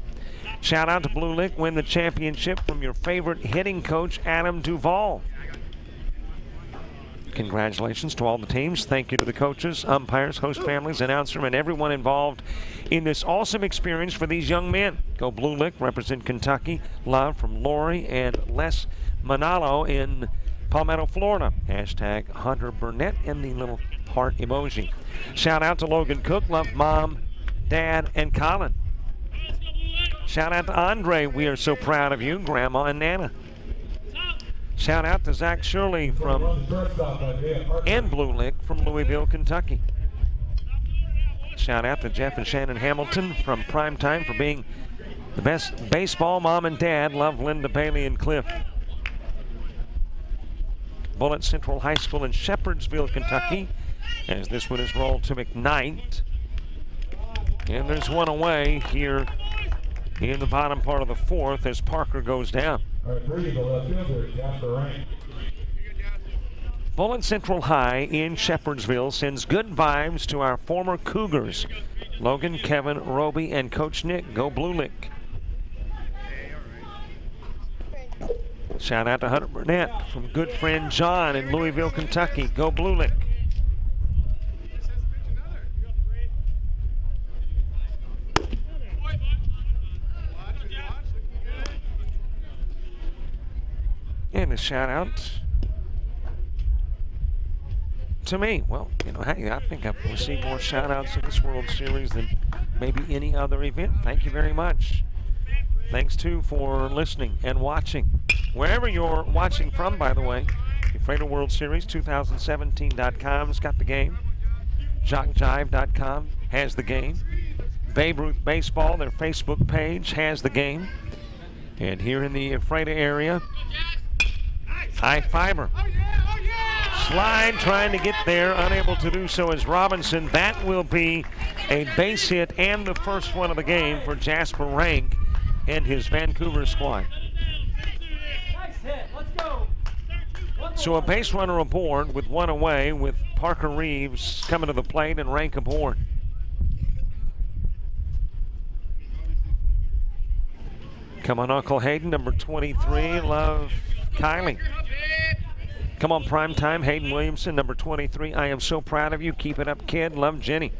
Shout out to Blue Lick, win the championship from your favorite hitting coach, Adam Duvall. Congratulations to all the teams. Thank you to the coaches, umpires, host families, announcer, and everyone involved in this awesome experience for these young men. Go Blue Lick, represent Kentucky. Love from Lori and Les Manalo in Palmetto, Florida. Hashtag Hunter Burnett and the little heart emoji. Shout out to Logan Cook. Love Mom, Dad, and Colin. Shout out to Andre. We are so proud of you, Grandma and Nana. Shout out to Zach Shirley and Blue Lick from Louisville, Kentucky. Shout out to Jeff and Shannon Hamilton from Primetime for being the best baseball mom and dad. Love Linda Bailey and Cliff. Bullitt Central High School in Shepherdsville, Kentucky, as this one is rolled to McKnight. And there's one away here in the bottom part of the 4th as Parker goes down. Bullitt Central High in Shepherdsville sends good vibes to our former Cougars, Logan, Kevin, Roby, and Coach Nick. Go Blue Lick. Shout out to Hunter Burnett from good friend John in Louisville, Kentucky. Go Blue Lick. And a shout out to me. Well, you know, hey, I think I've received more shout outs in this World Series than maybe any other event. Thank you very much. Thanks too for listening and watching. Wherever you're watching from, by the way, Ephrata World Series 2017.com's got the game. JockJive.com has the game. Babe Ruth Baseball, their Facebook page, has the game. And here in the Ephrata area, High Fiber slide trying to get there, unable to do so as Robinson. That will be a base hit and the first one of the game for Jasper Rank and his Vancouver squad. So a base runner aboard with one away, with Parker Reeves coming to the plate and Rank aboard. Come on, Uncle Hayden, number 23, love Kylie. Come on, prime time, Hayden Williamson, number 23. I am so proud of you. Keep it up, kid. Love, Jenny.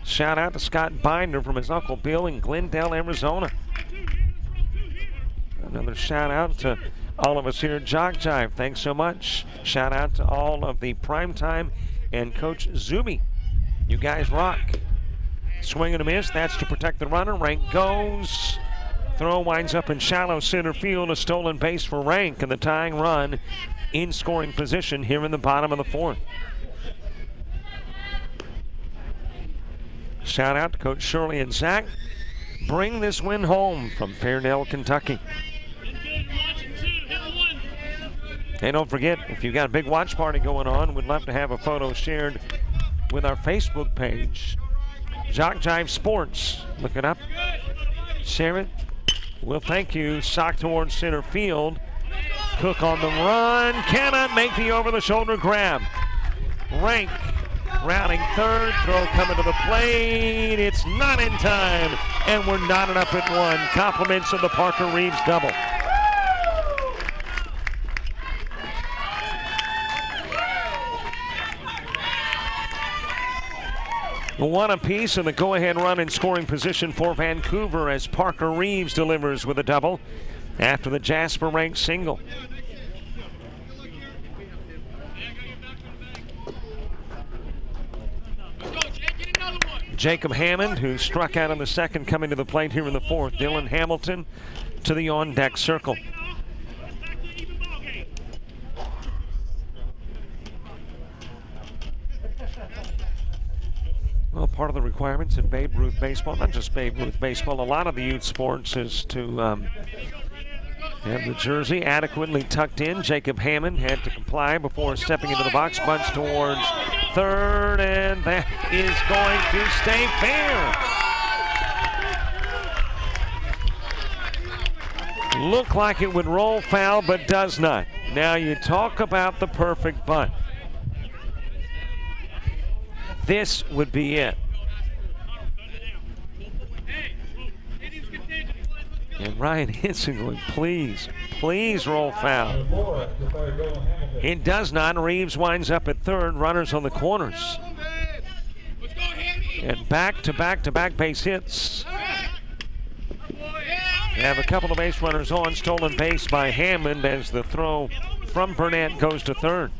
Shout out to Scott Binder from his Uncle Bill in Glendale, Arizona. Another shout out to all of us here at Jog Jive. Thanks so much. Shout out to all of the primetime and Coach Zuby. You guys rock. Swing and a miss. That's to protect the runner. Rank goes. Throw winds up in shallow center field. A stolen base for Rank, and the tying run in scoring position here in the bottom of the fourth. Shout out to Coach Shirley and Zach. Bring this win home from Fairnell, Kentucky. Hey, don't forget, if you've got a big watch party going on, we'd love to have a photo shared with our Facebook page. Jock Jive Sports. Look it up. Share it. Well, thank you. Sock towards center field. Cook on the run. Cannot make the over-the-shoulder grab. Rank rounding third. Throw coming to the plate. It's not in time. And we're knotted up at one. Compliments of the Parker Reeves double. One apiece and the go-ahead run in scoring position for Vancouver as Parker Reeves delivers with a double after the Jasper Rank single. Jacob Hammond, who struck out in the second, coming to the plate here in the fourth. Dylan Hamilton to the on-deck circle. Well, part of the requirements in Babe Ruth baseball, not just Babe Ruth baseball, a lot of the youth sports is to have the jersey adequately tucked in. Jacob Hammond had to comply before stepping into the box. Bunch towards third, and that is going to stay fair. Looked like it would roll foul, but does not. Now you talk about the perfect bunt. This would be it. And Ryan Hinson going, please, please roll foul. It does not. Reeves winds up at third. Runners on the corners. And back-to-back base hits. They have a couple of base runners on. Stolen base by Hammond as the throw from Burnett goes to third.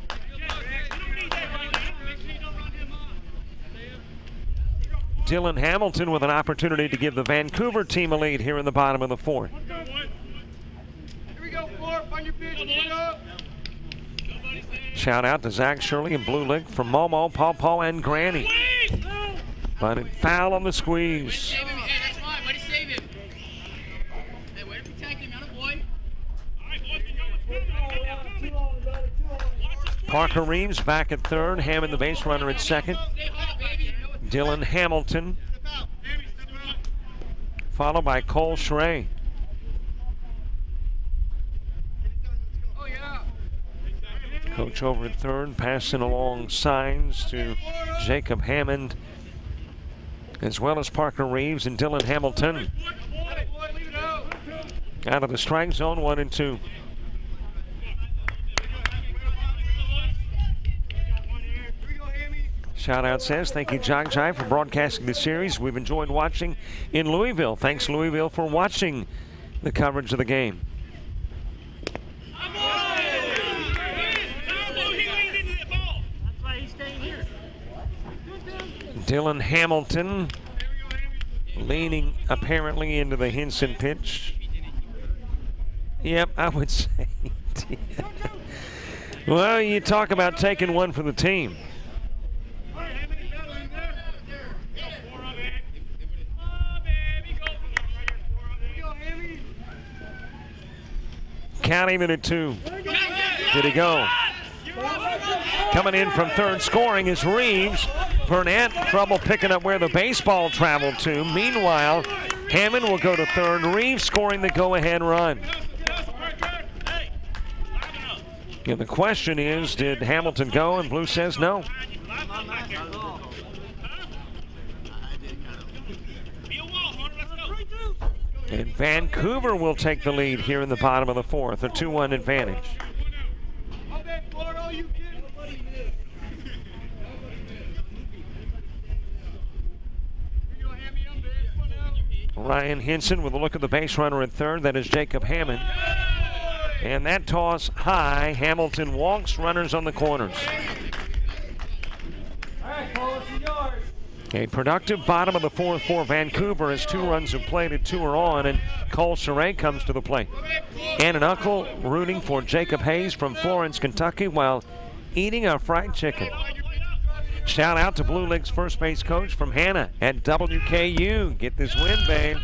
Dylan Hamilton with an opportunity to give the Vancouver team a lead here in the bottom of the fourth. Shout out to Zach Shirley and Blue Lick from Momo, Paw, and Granny. But it foul on the squeeze. Parker Reeves back at third. Hammond the base runner at second. Dylan Hamilton, followed by Cole Schrey. Coach over at third, passing along signs to Jacob Hammond, as well as Parker Reeves and Dylan Hamilton. Out of the strike zone, 1-2. Shout out says, thank you, Jog Jive, for broadcasting the series. We've enjoyed watching in Louisville. Thanks, Louisville, for watching the coverage of the game. Dylan Hamilton leaning apparently into the Hinson pitch. Yep, I would say. Well, you talk about taking one for the team. Count even at 2. Did he go? Coming in from third scoring is Reeves. Burnett, trouble picking up where the baseball traveled to. Meanwhile, Hammond will go to third. Reeves scoring the go-ahead run. Yeah, the question is, did Hamilton go? And Blue says no. And Vancouver will take the lead here in the bottom of the fourth, a 2-1 advantage. Ryan Hinson with a look at the base runner at third. That is Jacob Hammond. And that toss high. Hamilton walks, runners on the corners. A productive bottom of the fourth for Vancouver as 2 runs have played and 2 are on, and Cole Charay comes to the plate. And an uncle rooting for Jacob Hayes from Florence, Kentucky, while eating a fried chicken. Shout out to Blue League's first base coach from Hannah at WKU. Get this win, babe.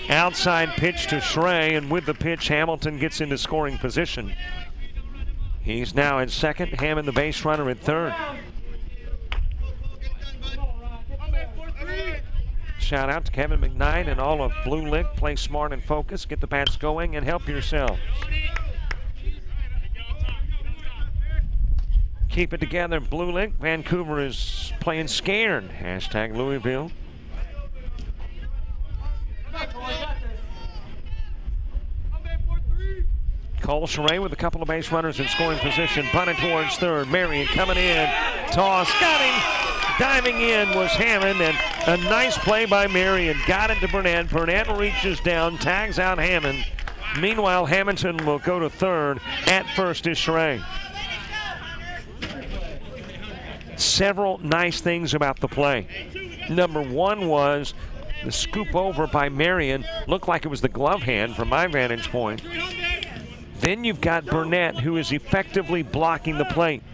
Outside pitch to Charay, and with the pitch, Hamilton gets into scoring position. He's now at second. Hammond, the base runner, at third. Shout out to Kevin McKnight and all of Blue League. Play smart and focus. Get the bats going and help yourselves. Keep it together, Blue League. Vancouver is playing scared. Hashtag Louisville. Cole Charay with a couple of base runners in scoring position. Bunted towards third. Marion coming in. Toss. Got him. Diving in was Hammond, and a nice play by Marion. Got it to Burnett. Burnett reaches down, tags out Hammond. Meanwhile, Hamilton will go to third. At first is Charay. Several nice things about the play. Number one was the scoop over by Marion. Looked like it was the glove hand from my vantage point. Then you've got Burnett, who is effectively blocking the plate.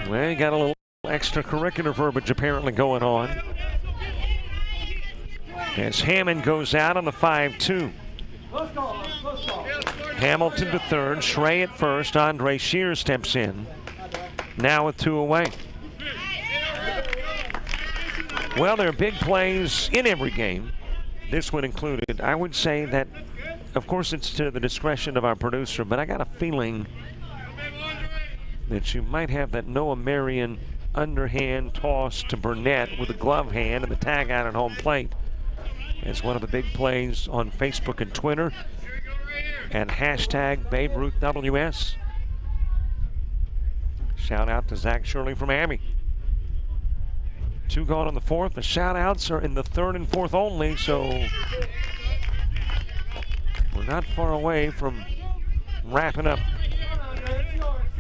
Well, you got a little extracurricular verbiage apparently going on. As Hammond goes out on the 5-2. Hamilton to third, Charay at first. Andre Shear steps in. Now with 2 away. Well, there are big plays in every game, this one included. I would say that, of course, it's to the discretion of our producer, but I got a feeling that you might have that Noah Marion underhand toss to Burnett with a glove hand and the tag out at home plate as one of the big plays on Facebook and Twitter, and hashtag Babe Ruth WS. Shout out to Zach Shirley from Abby. 2 gone on the fourth. The shout-outs are in the third and fourth only, so we're not far away from wrapping up.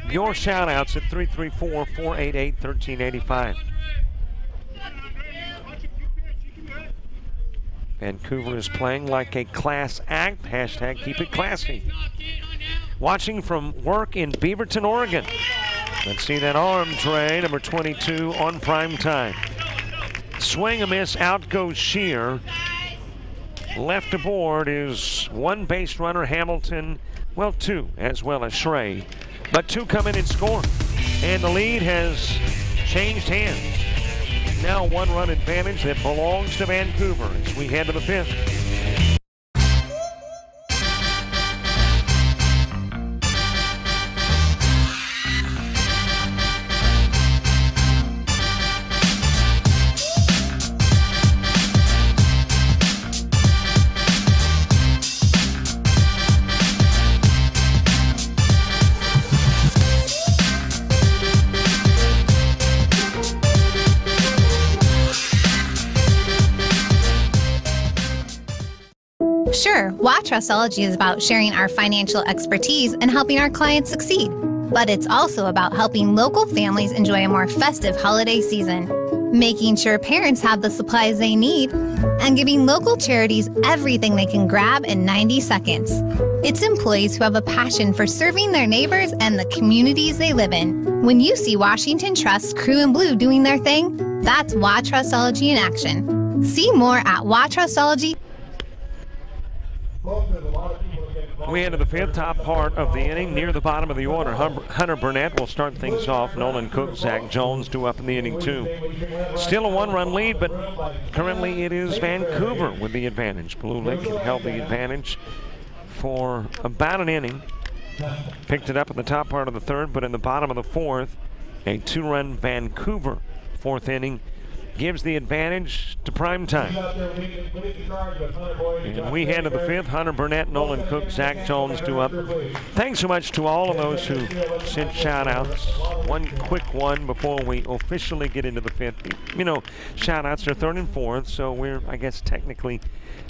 Your shout-outs at 334-488-1385. Vancouver is playing like a class act. Hashtag keep it classy. Watching from work in Beaverton, Oregon. Let's see that arm tray, number 22 on prime time. Swing a miss, out goes Shear. Left aboard is 1 base runner, Hamilton. Well, 2 as well as Charay. But 2 come in and score. And the lead has changed hands. Now 1 run advantage that belongs to Vancouver as we head to the 5th. Sure, WA Trustology is about sharing our financial expertise and helping our clients succeed. But it's also about helping local families enjoy a more festive holiday season, making sure parents have the supplies they need, and giving local charities everything they can grab in 90 seconds. It's employees who have a passion for serving their neighbors and the communities they live in. When you see Washington Trust's Crew in Blue doing their thing, That's Watrustology in action. See more at Watrustology. We enter the fifth, top part of the inning, near the bottom of the order. Hunter Burnett will start things off. Nolan Cook, Zach Jones due up in the inning too. Still a one-run lead, but currently it is Vancouver with the advantage. Blue Lick held the advantage for about an inning. Picked it up in the top part of the third, but in the bottom of the fourth, a two-run Vancouver fourth inning gives the advantage to Primetime. And we head to the fifth. Hunter Burnett, Nolan Cook, Zach Jones due up. Thanks so much to all of those who sent shout-outs. One quick one before we officially get into the fifth. You know, shout-outs are third and fourth, so we're, I guess, technically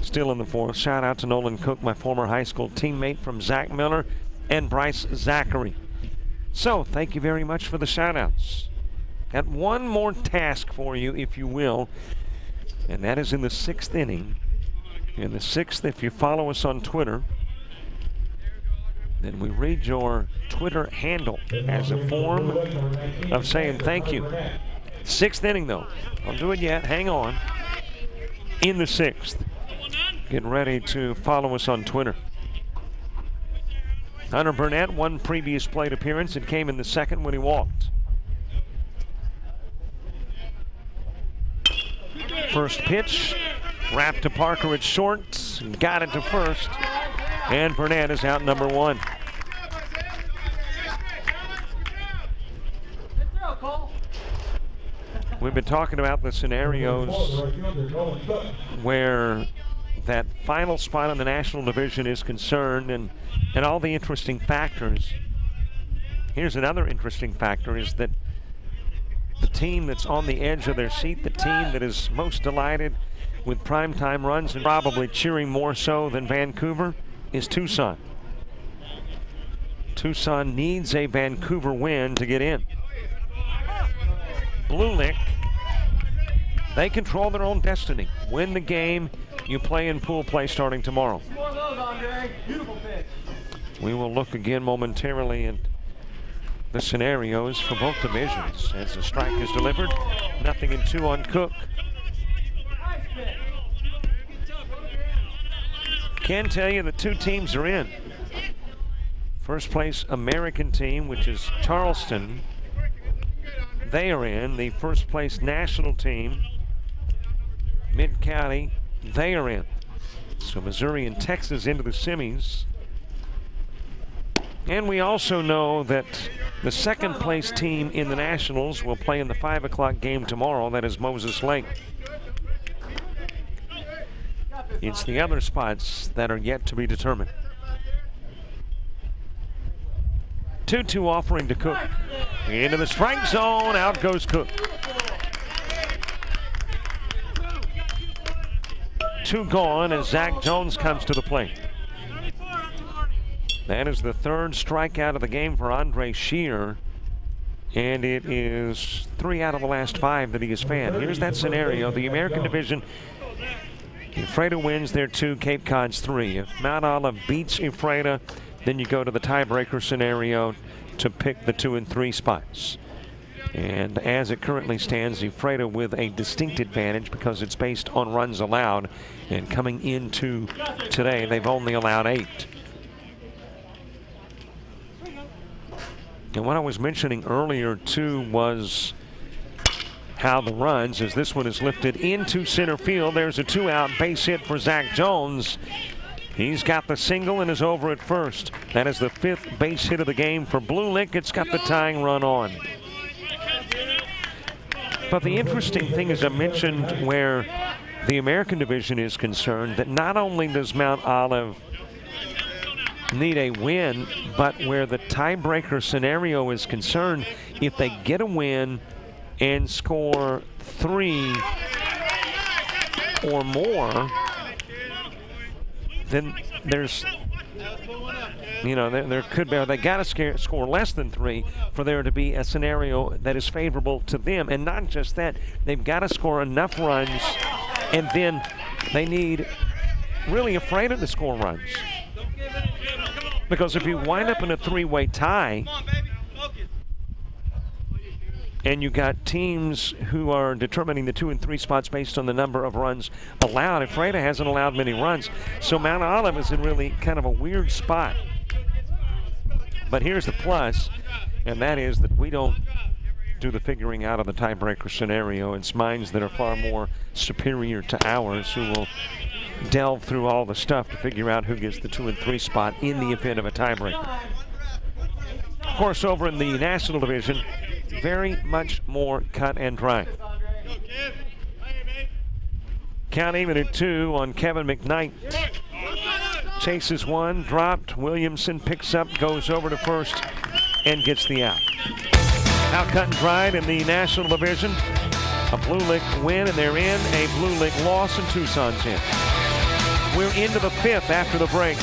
still in the fourth. Shout-out to Nolan Cook, my former high school teammate from Zach Miller, and Bryce Zachary. So, thank you very much for the shout-outs. Got one more task for you, if you will, and that is in the sixth inning. In the sixth, if you follow us on Twitter, then we read your Twitter handle as a form of saying thank you. Sixth inning, though. Don't do it yet. Hang on. In the sixth. Get ready to follow us on Twitter. Hunter Burnett, one previous plate appearance, and came in the second when he walked. First pitch, wrapped to Parker at short, got it to first, and Burnett is out number one. We've been talking about the scenarios where that final spot in the National Division is concerned and all the interesting factors. Here's another interesting factor is that the team that's on the edge of their seat, the team that is most delighted with primetime runs and probably cheering more so than Vancouver is Tucson. Tucson needs a Vancouver win to get in. Blue Lick, they control their own destiny. Win the game, you play in pool play starting tomorrow. We will look again momentarily at the scenarios for both divisions as the strike is delivered. 0-2 on Cook. Can tell you the two teams are in. First place American team, which is Charleston, they are in. The first place national team, Mid-County, they are in. So Missouri and Texas into the semis. And we also know that the second place team in the Nationals will play in the 5 o'clock game tomorrow. That is Moses Lake. It's the other spots that are yet to be determined. 2-2 offering to Cook. Into the strike zone, out goes Cook. 2 gone as Zach Jones comes to the plate. That is the third strikeout of the game for Andre Shear, and it is 3 out of the last 5 that he has fanned. Here's that scenario. The American Division, Ephrata wins their 2, Cape Cod's 3. If Mount Olive beats Ephrata, then you go to the tiebreaker scenario to pick the 2 and 3 spots. And as it currently stands, Ephrata with a distinct advantage because it's based on runs allowed. And coming into today, they've only allowed 8. And what I was mentioning earlier, too, was how the runs, as this one is lifted into center field. There's a 2-out base hit for Zach Jones. He's got the single and is over at first. That is the 5th base hit of the game for Blue Lick. It's got the tying run on. But the interesting thing, as I mentioned, where the American Division is concerned, that not only does Mount Olive need a win, but where the tiebreaker scenario is concerned, if they get a win and score 3 or more, then there's, you know, there could be, they got to score less than 3 for there to be a scenario that is favorable to them. And not just that, they've got to score enough runs, and then they need really Ephrata to score runs. Because if you wind up in a 3-way tie, And you got teams who are determining the 2 and 3 spots based on the number of runs allowed. Ephrata hasn't allowed many runs, so Mount Olive is in really kind of a weird spot. But here's the plus, and that is that we don't do the figuring out of the tiebreaker scenario. It's minds that are far more superior to ours who will delve through all the stuff to figure out who gets the 2 and 3 spot in the event of a tiebreaker. Of course, over in the National Division, very much more cut and dry. Count even at 2 on Kevin McKnight. Chases one, dropped. Williamson picks up, goes over to first, and gets the out. Out cut and dried in the National Division. A Blue Lick win, and they're in. A Blue Lick loss, and Tucson's in. We're into the 5th after the break.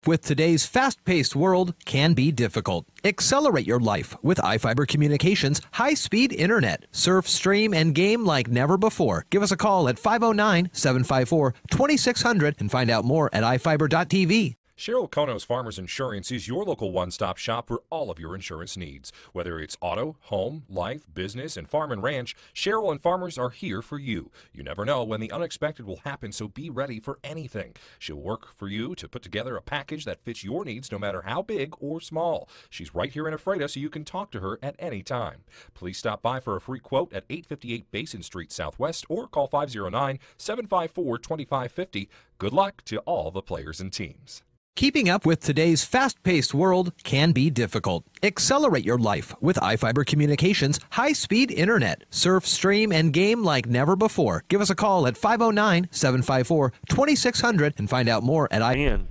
With today's fast-paced world can be difficult. Accelerate your life with iFiber Communications high-speed internet. Surf, stream, and game like never before. Give us a call at 509-754-2600 and find out more at iFiber.tv. Cheryl Konos Farmers Insurance is your local one-stop shop for all of your insurance needs. Whether it's auto, home, life, business, and farm and ranch, Cheryl and Farmers are here for you. You never know when the unexpected will happen, so be ready for anything. She'll work for you to put together a package that fits your needs no matter how big or small. She's right here in Ephrata, so you can talk to her at any time. Please stop by for a free quote at 858 Basin Street Southwest or call 509-754-2550. Good luck to all the players and teams. Keeping up with today's fast-paced world can be difficult. Accelerate your life with iFiber Communications high-speed internet. Surf, stream, and game like never before. Give us a call at 509-754-2600 and find out more at iFiber.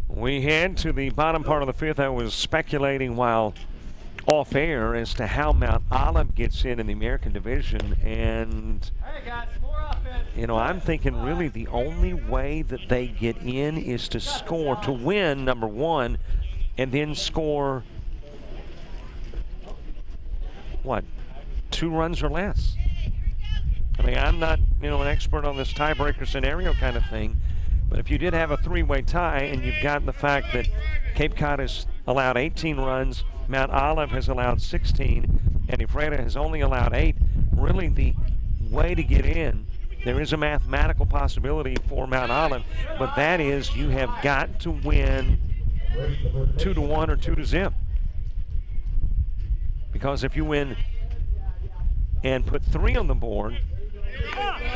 We head to the bottom part of the 5th. I was speculating while off air as to how Mount Olive gets in the American Division, and you know, I'm thinking really the only way that they get in is to score, to win, number one, and then score, what, 2 runs or less. I mean, I'm not, you know, an expert on this tiebreaker scenario kind of thing, but if you did have a 3-way tie and you've got the fact that Cape Cod has allowed 18 runs, Mount Olive has allowed 16, and Ephrata has only allowed 8, really the way to get in, there is a mathematical possibility for Mount Olive, but that is you have got to win 2-1 or 2-0. Because if you win and put 3 on the board,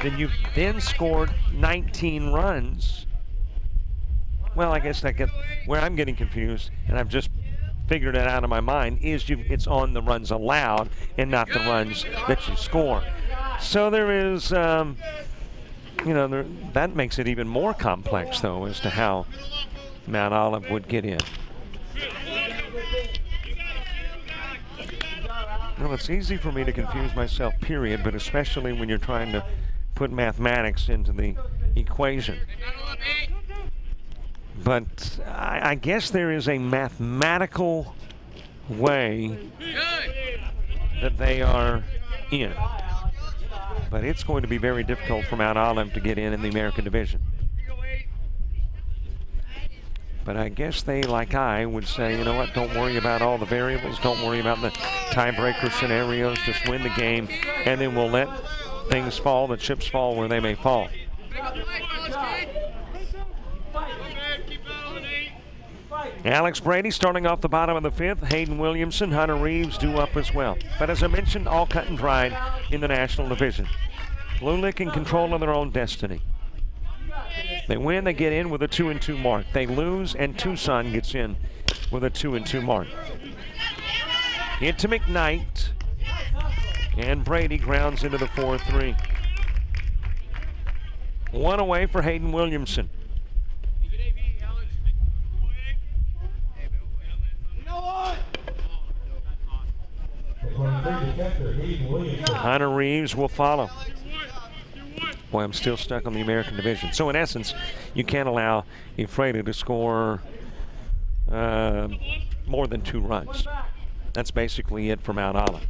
then you've then scored 19 runs. Well, I guess that gets where I'm getting confused, and I've just figured it out in my mind, is it's on the runs allowed and not the runs that you score. So there is, you know, that makes it even more complex, though, as to how Mount Olive would get in. Well, it's easy for me to confuse myself, period, but especially when you're trying to put mathematics into the equation. But I guess there is a mathematical way that they are in. But it's going to be very difficult for Mount Olive to get in the American Division. But I guess they, like I, would say, you know what, don't worry about all the variables, don't worry about the tiebreaker scenarios, just win the game, and then we'll let things fall, the chips fall where they may fall. Alex Brady starting off the bottom of the 5th. Hayden Williamson, Hunter Reeves due up as well. But as I mentioned, all cut and dried in the National Division. Blue Lick in control of their own destiny. They win, they get in with a 2-2 mark. They lose, and Tucson gets in with a 2-2 mark. Into McKnight, and Brady grounds into the 4-3. 1 away for Hayden Williamson. Hunter Reeves will follow. Boy, I'm still stuck on the American Division. So in essence, you can't allow Ephrata to score more than 2 runs. That's basically it for Mount Olive.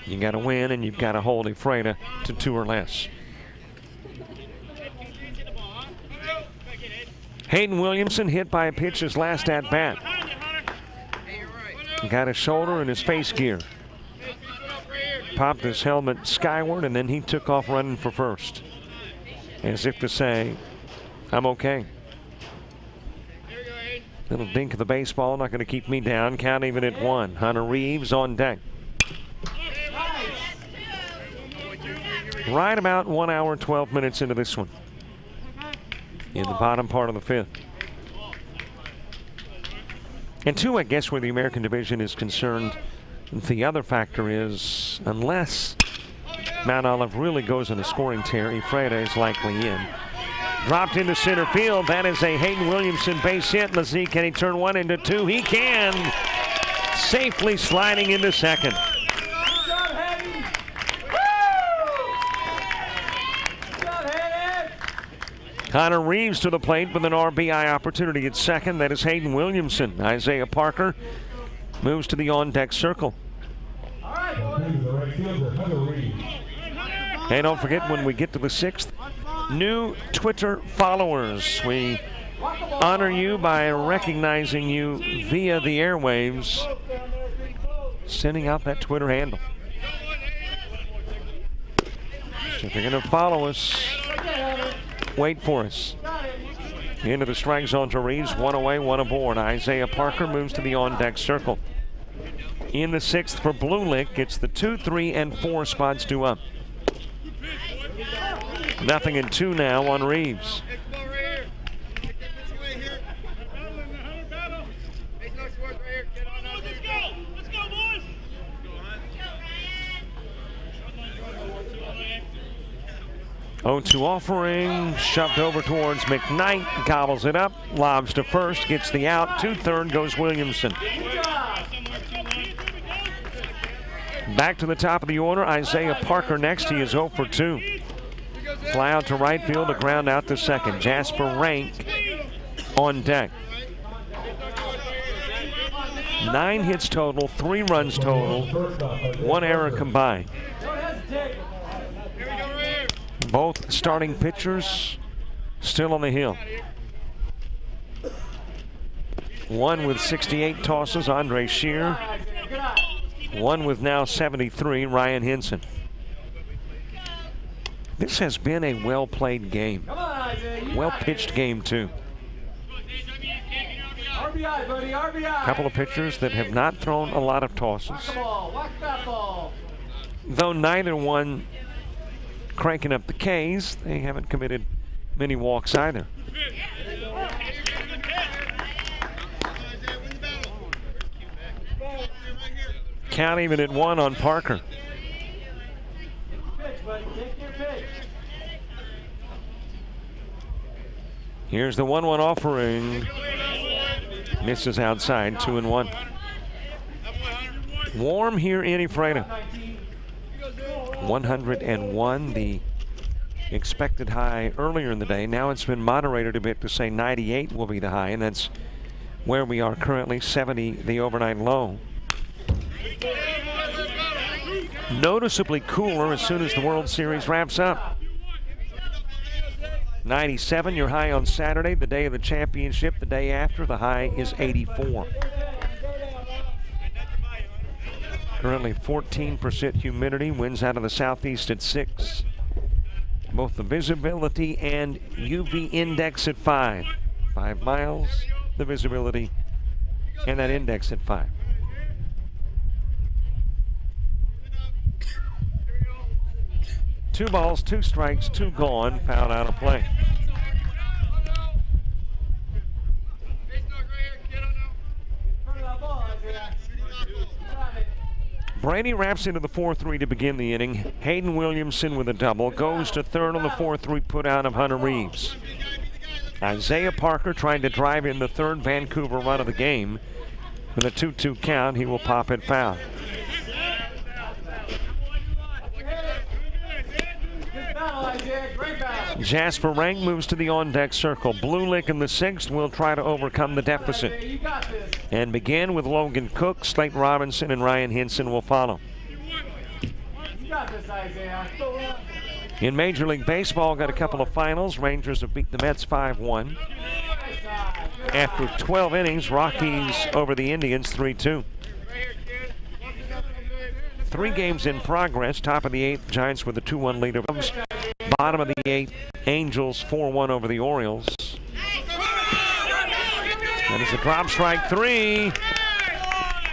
You got to win, and you've got to hold Ephrata to 2 or less. Hayden Williamson hit by a pitch his last at bat. Got his shoulder and his face gear. Popped his helmet skyward, and then he took off running for first, as if to say, I'm okay. Little dink of the baseball, not going to keep me down. Count even at 1. Hunter Reeves on deck. Right about 1 hour, 12 minutes into this one, in the bottom part of the 5th. And 2, I guess, where the American division is concerned, the other factor is, unless Mount Olive really goes on a scoring tear, Ephrata is likely in. Dropped into center field. That is a Hayden Williamson base hit. Let's see, can he turn 1 into 2? He can. Safely sliding into second. Connor Reeves to the plate with an RBI opportunity at second. That is Hayden Williamson. Isaiah Parker moves to the on-deck circle. Hey, don't forget, when we get to the 6th, new Twitter followers. We honor you by recognizing you via the airwaves, sending out that Twitter handle. So if you're going to follow us, wait for us. Into the strike zone to Reeves. 1 away, 1 aboard. Isaiah Parker moves to the on-deck circle. In the 6th for Blue Lick, it's the 2, 3, and 4 spots due up. 0-2 now on Reeves. Oh, 2 offering, shoved over towards McKnight, gobbles it up, lobs to first, gets the out, to third goes Williamson. Back to the top of the order, Isaiah Parker next. He is 0 for 2. Fly out to right field, a ground out to second. Jasper Rank on deck. 9 hits total, 3 runs total, 1 error combined. Both starting pitchers still on the hill. One with 68 tosses, Andre Shear. One with now 73, Ryan Henson. This has been a well-played game. Well-pitched game, too. A couple of pitchers that have not thrown a lot of tosses. Though neither one cranking up the Ks, they haven't committed many walks either. Count even at 1 on Parker. Here's the 1-1 offering. Misses outside, 2-1. Warm here in Ephrata. 101, the expected high earlier in the day. Now it's been moderated a bit to say 98 will be the high, and that's where we are currently, 70 the overnight low. Noticeably cooler as soon as the World Series wraps up. 97, your high on Saturday, the day of the championship. The day after, the high is 84. Currently 14% humidity, winds out of the southeast at 6. Both the visibility and UV index at 5. 5 miles, the visibility, and that index at 5. Two balls, 2 strikes, 2 gone, foul out of play. Brady wraps into the 4-3 to begin the inning. Hayden Williamson with a double goes to third on the 4-3 put out of Hunter Reeves. Isaiah Parker trying to drive in the third Vancouver run of the game. With a 2-2 count, he will pop it foul. Jasper Rank moves to the on-deck circle. Blue Lick in the 6th will try to overcome the deficit. And begin with Logan Cook, Slate Robinson, and Ryan Henson will follow. In Major League Baseball, got a couple of finals. Rangers have beat the Mets 5-1. after 12 innings. Rockies over the Indians 3-2. 3 games in progress. Top of the 8th, Giants with a 2-1 lead over them. Bottom of the 8th, Angels 4-1 over the Orioles. That is a drop strike 3.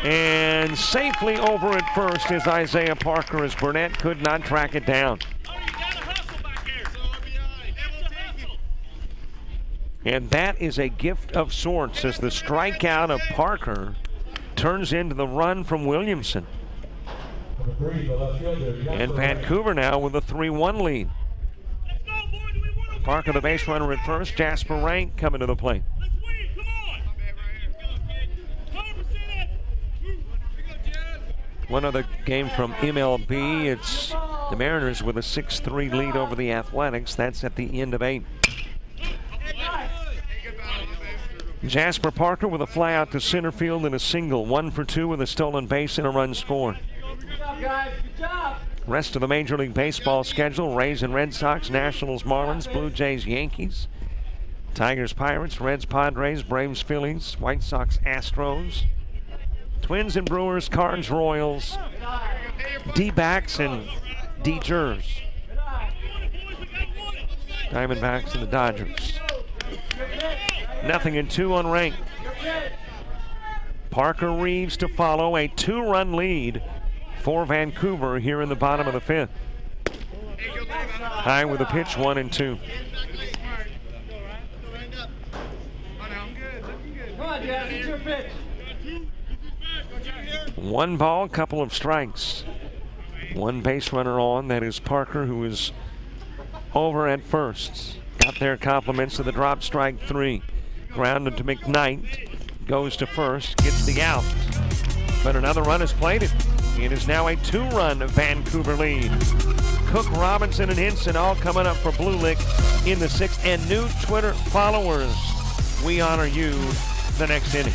And safely over at first is Isaiah Parker as Burnett could not track it down. And that is a gift of sorts as the strikeout of Parker turns into the run from Williamson. And Vancouver now with a 3-1 lead. Parker the base runner at first. Jasper Rank coming to the plate. One other game from MLB. It's the Mariners with a 6-3 lead over the Athletics. That's at the end of 8. Jasper Parker with a fly out to center field and a single. 1 for 2 with a stolen base and a run scored. Rest of the Major League Baseball schedule: Rays and Red Sox, Nationals, Marlins, Blue Jays, Yankees, Tigers, Pirates, Reds, Padres, Braves, Phillies, White Sox, Astros, Twins and Brewers, Cards, Royals, D-backs and D-Gers, Diamondbacks and the Dodgers. 0-2 on Rank. Parker Reeves to follow, a 2-run lead for Vancouver here in the bottom of the 5th. High with a pitch, 1-2. One ball, couple of strikes. One base runner on, that is Parker, who is over at first. Got their compliments of the drop strike 3. Grounded to McKnight, goes to first, gets the out. But another run is plated. It is now a 2-run Vancouver lead. Cook, Robinson, and Hinson all coming up for Blue Lick in the 6th. And new Twitter followers, we honor you the next inning.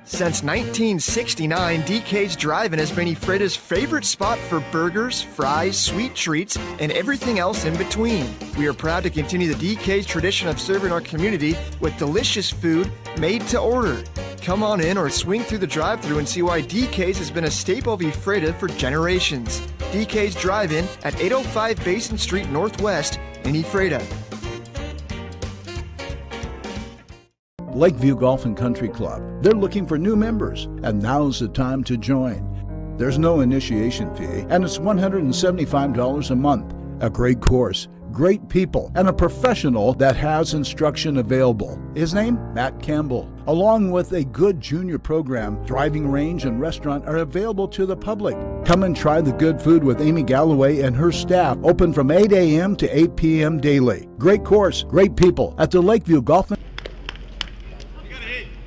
Since 1969, DK's Drive-In has been Ephrata's favorite spot for burgers, fries, sweet treats, and everything else in between. We are proud to continue the DK's tradition of serving our community with delicious food made to order. Come on in or swing through the drive-thru and see why DK's has been a staple of Ephrata for generations. DK's Drive-In at 805 Basin Street Northwest in Ephrata. Lakeview Golf and Country Club. They're looking for new members, and now's the time to join. There's no initiation fee, and it's $175 a month. A great course, great people, and a professional that has instruction available. His name? Matt Campbell. Along with a good junior program, driving range and restaurant are available to the public. Come and try the good food with Amy Galloway and her staff, open from 8 a.m. to 8 p.m. daily. Great course, great people at the Lakeview Golf and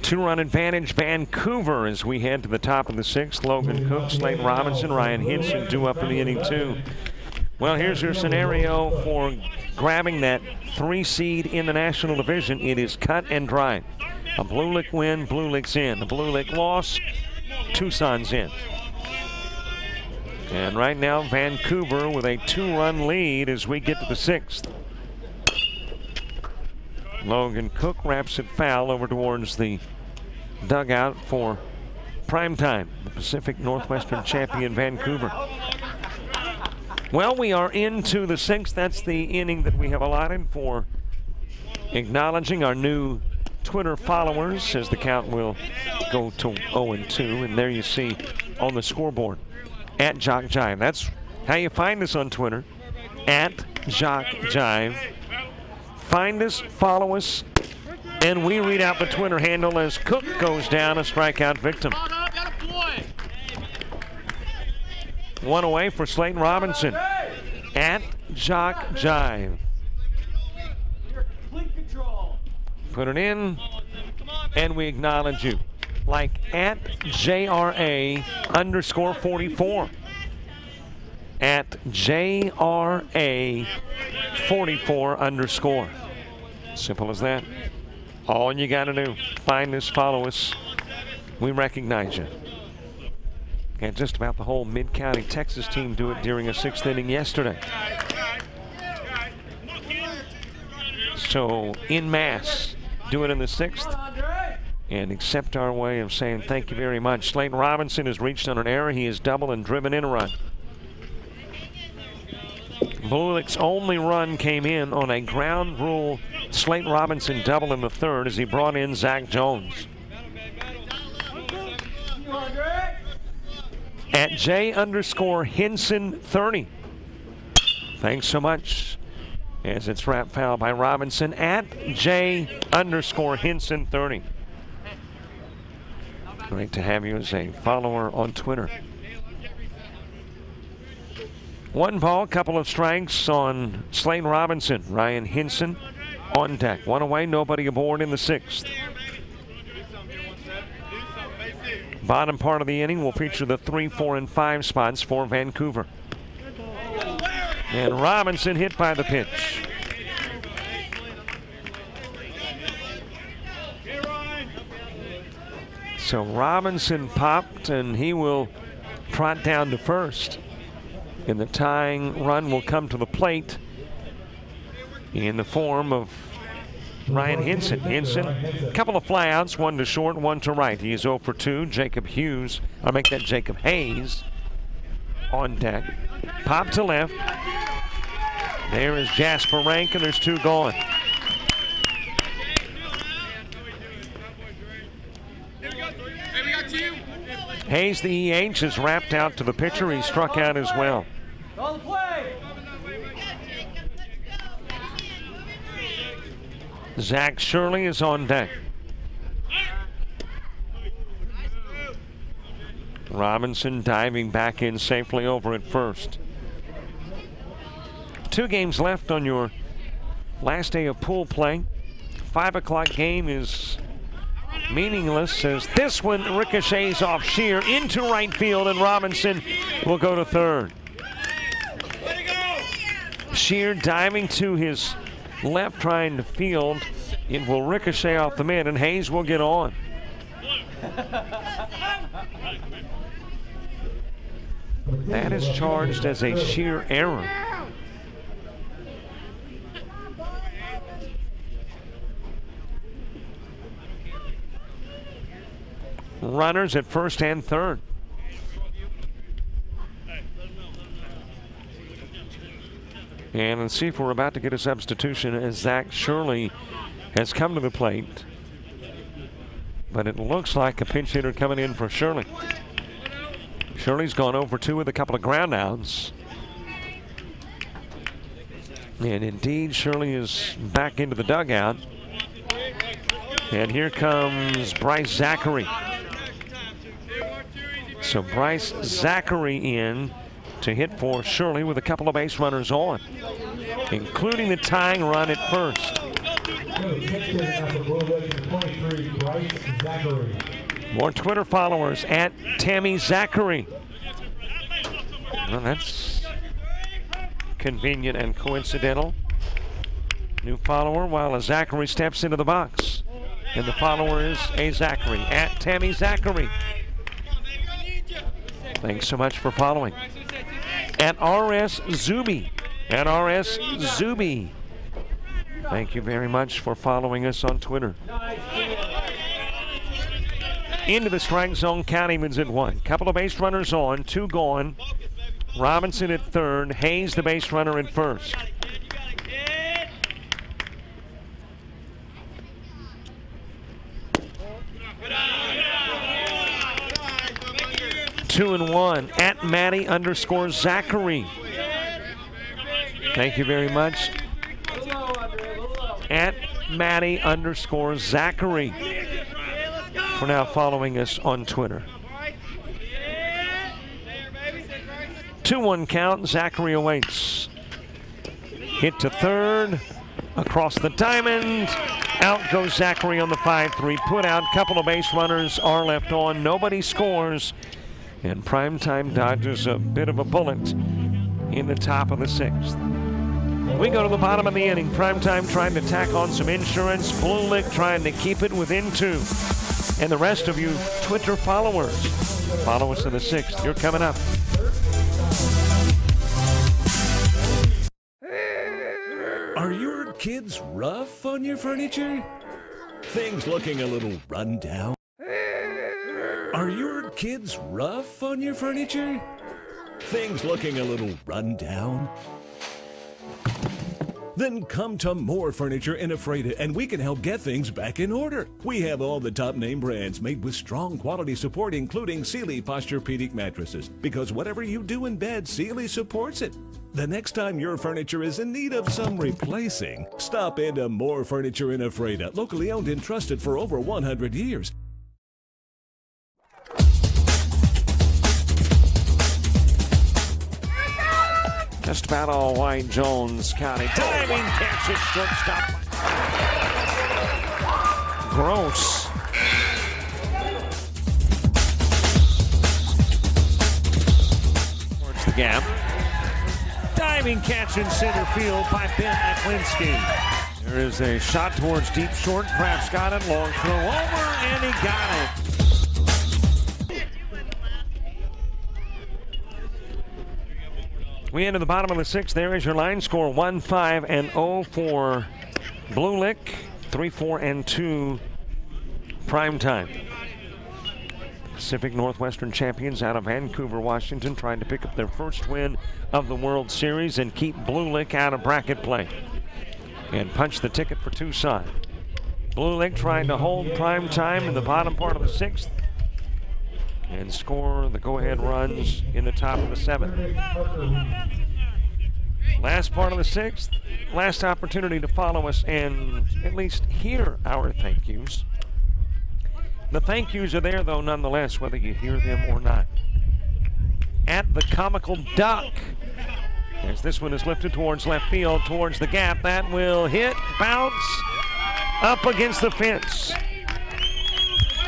2-run advantage Vancouver as we head to the top of the 6th. Logan Cook, Slate Robinson, Ryan Hinson due up in the inning 2. Well, here's your scenario for grabbing that 3 seed in the National Division. It is cut and dry. A Blue Lick win, Blue Lick's in. A Blue Lick loss, Tucson's in. And right now, Vancouver with a 2-run lead as we get to the 6th. Logan Cook wraps it foul over towards the dugout for primetime. The Pacific Northwestern champion Vancouver. Well, we are into the 6th. That's the inning that we have allotted for acknowledging our new Twitter followers as the count will go to 0-2. And there you see on the scoreboard, at Jock Jive. That's how you find us on Twitter, at Jock Jive. Find us, follow us, and we read out the Twitter handle as Cook goes down, a strikeout victim. One away for Slayton Robinson, at Jock Jive. Put it in, and we acknowledge you. Like at JRA_44. At JRA44_. Simple as that. All you got to do, find us, follow us. We recognize you. And just about the whole Mid-County Texas team do it during a 6th inning yesterday. So, in mass, do it in the 6th and accept our way of saying thank you very much. Slade Robinson has reached on an error. He has doubled and driven in a run. Blue Lick's only run came in on a ground rule Slate Robinson double in the 3rd as he brought in Zach Jones. At J_Henson30. Thanks so much. As it's wrap foul by Robinson at J_Henson30. Great to have you as a follower on Twitter. 1 ball, couple of strikes on Slade Robinson. Ryan Hinson on deck. 1 away, nobody aboard in the 6th. Bottom part of the inning will feature the 3, 4, and 5 spots for Vancouver. And Robinson hit by the pitch. So Robinson popped, and he will trot down to first. And the tying run will come to the plate in the form of Ryan Hinson. Hinson, a couple of flyouts, 1 to short, 1 to right. He is 0 for 2. Jacob Hayes on deck. Pop to left. There is Jasper Rank, and there's 2 gone. Hayes, the EH, is wrapped out to the pitcher. He struck out as well. Zach Shirley is on deck. Robinson diving back in safely over at first. 2 games left on your last day of pool play. 5 o'clock game is meaningless as this one ricochets off Shear into right field, and Robinson will go to 3rd. Shear diving to his left trying to field. It will ricochet off the mid, and Hayes will get on. That is charged as a sheer error. Runners at first and 3rd. And let's see if we're about to get a substitution as Zach Shirley has come to the plate. But it looks like a pinch hitter coming in for Shirley. Shirley's gone over 2 with a couple of ground outs. And indeed, Shirley is back into the dugout. And here comes Bryce Zachary. So Bryce Zachary in to hit for Shirley with a couple of base runners on, including the tying run at first. More Twitter followers at Tammy Zachary. Well, that's convenient and coincidental. New follower while a Zachary steps into the box. And the follower is a Zachary at Tammy Zachary. Thanks so much for following. At RS Zuby. At RS Zuby. Thank you very much for following us on Twitter. Into the strike zone, Countyman's at 1. Couple of base runners on, 2 gone. Robinson at 3rd, Hayes the base runner at 1st. Two and 1 at Matty_Zachary. Thank you very much. At Matty_Zachary for now following us on Twitter. 2-1 count. Zachary awaits. Hit to 3rd. Across the diamond. Out goes Zachary on the 5-3 put out. Couple of base runners are left on. Nobody scores. And Primetime dodges a bit of a bullet in the top of the 6th. We go to the bottom of the inning. Primetime trying to tack on some insurance. Blue Lick trying to keep it within 2. And the rest of you Twitter followers, follow us in the 6th. You're coming up. Are your kids rough on your furniture? Things looking a little run down? Are your kids rough on your furniture? Things looking a little run down? Then come to More Furniture in Ephrata and we can help get things back in order. We have all the top name brands made with strong quality support, including Sealy Posturepedic mattresses, because whatever you do in bed, Sealy supports it. The next time your furniture is in need of some replacing, stop into More Furniture in Ephrata, locally owned and trusted for over 100 years. Just about all White Jones County. Diving catch at shortstop. Gross. Towards the gap. Diving catch in center field by Ben Aklinski. There is a shot towards deep short. Kraft's got it. Long throw over, and he got it. We enter the bottom of the sixth. There is your line score: 1-5-0 for Blue Lick, 3-4-2 prime time. Pacific Northwestern champions out of Vancouver, Washington, trying to pick up their first win of the World Series and keep Blue Lick out of bracket play and punch the ticket for Tucson. Blue Lick trying to hold prime time in the bottom part of the sixth and score the go-ahead runs in the top of the seventh. Last part of the sixth, last opportunity to follow us and at least hear our thank yous. The thank yous are there, though, nonetheless, whether you hear them or not. At the Comical Duck, as this one is lifted towards left field, towards the gap, that will hit, bounce, up against the fence.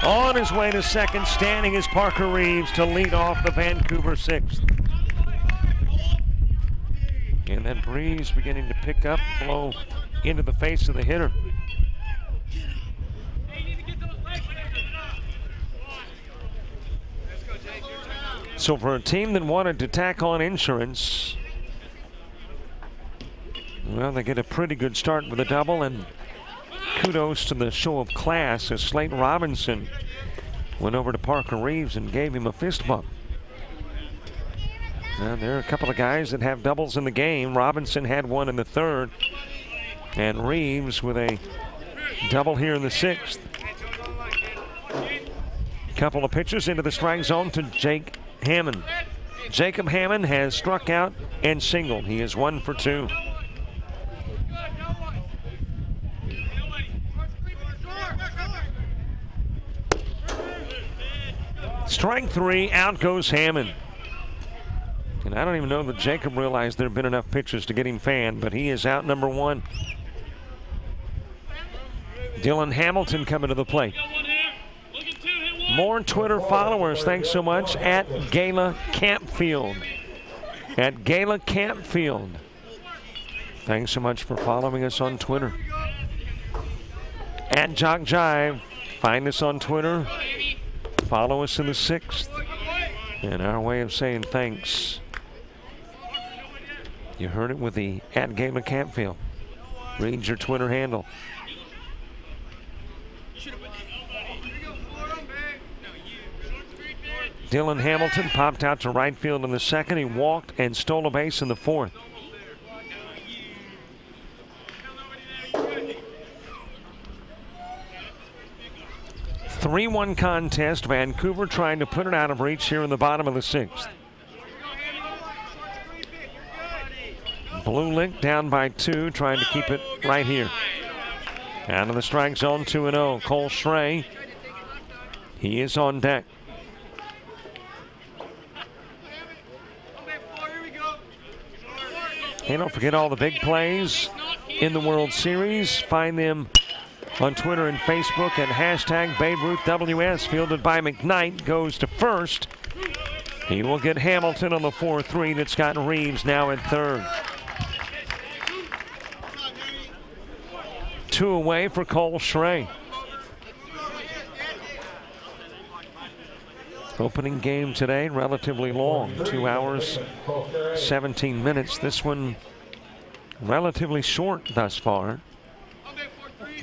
On his way to second, standing is Parker Reeves to lead off the Vancouver sixth. And that breeze beginning to pick up, blow into the face of the hitter. So for a team that wanted to tack on insurance, well, they get a pretty good start with a double, and kudos to the show of class as Slate Robinson went over to Parker Reeves and gave him a fist bump. And there are a couple of guys that have doubles in the game. Robinson had one in the third, and Reeves with a double here in the sixth. Couple of pitches into the strike zone to Jake Hammond. Jacob Hammond has struck out and singled. He is 1 for 2. Strike 3, out goes Hammond. And I don't even know that Jacob realized there have been enough pitches to get him fanned, but he is out number 1. Dylan Hamilton coming to the plate. More Twitter followers, thanks so much, at Gala Campfield. At Gala Campfield. Thanks so much for following us on Twitter. At Jock Jive, find us on Twitter. Follow us in the sixth. And our way of saying thanks. You heard it with the at Gala Campfield. Read your Twitter handle. Dylan Hamilton popped out to right field in the second. He walked and stole a base in the fourth. Three-1 contest. Vancouver trying to put it out of reach here in the bottom of the sixth. Blue Lick down by 2, trying to keep it right here. Out of the strike zone, 2-0. Cole Schrey, he is on deck. Hey, don't forget all the big plays in the World Series. Find them on Twitter and Facebook at hashtag Babe Ruth WS. Fielded by McKnight, goes to first. He will get Hamilton on the 4-3 that's got Reeves now at third. 2 away for Cole Schrey. Opening game today, relatively long, 2 hours, 17 minutes. This one relatively short thus far,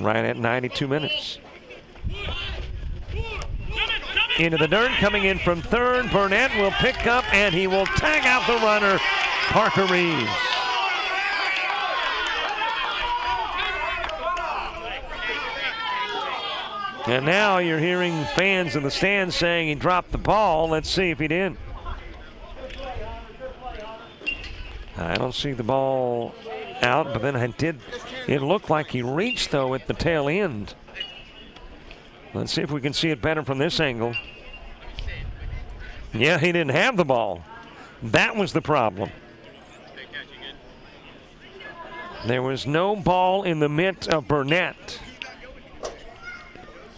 right at 92 minutes. Into the dirt, coming in from third. Burnett will pick up, and he will tag out the runner, Parker Reeves. And now you're hearing fans in the stands saying he dropped the ball. Let's see if he did. I don't see the ball out, but then it looked like he reached, though, at the tail end. Let's see if we can see it better from this angle. Yeah, he didn't have the ball. That was the problem. There was no ball in the mitt of Burnett.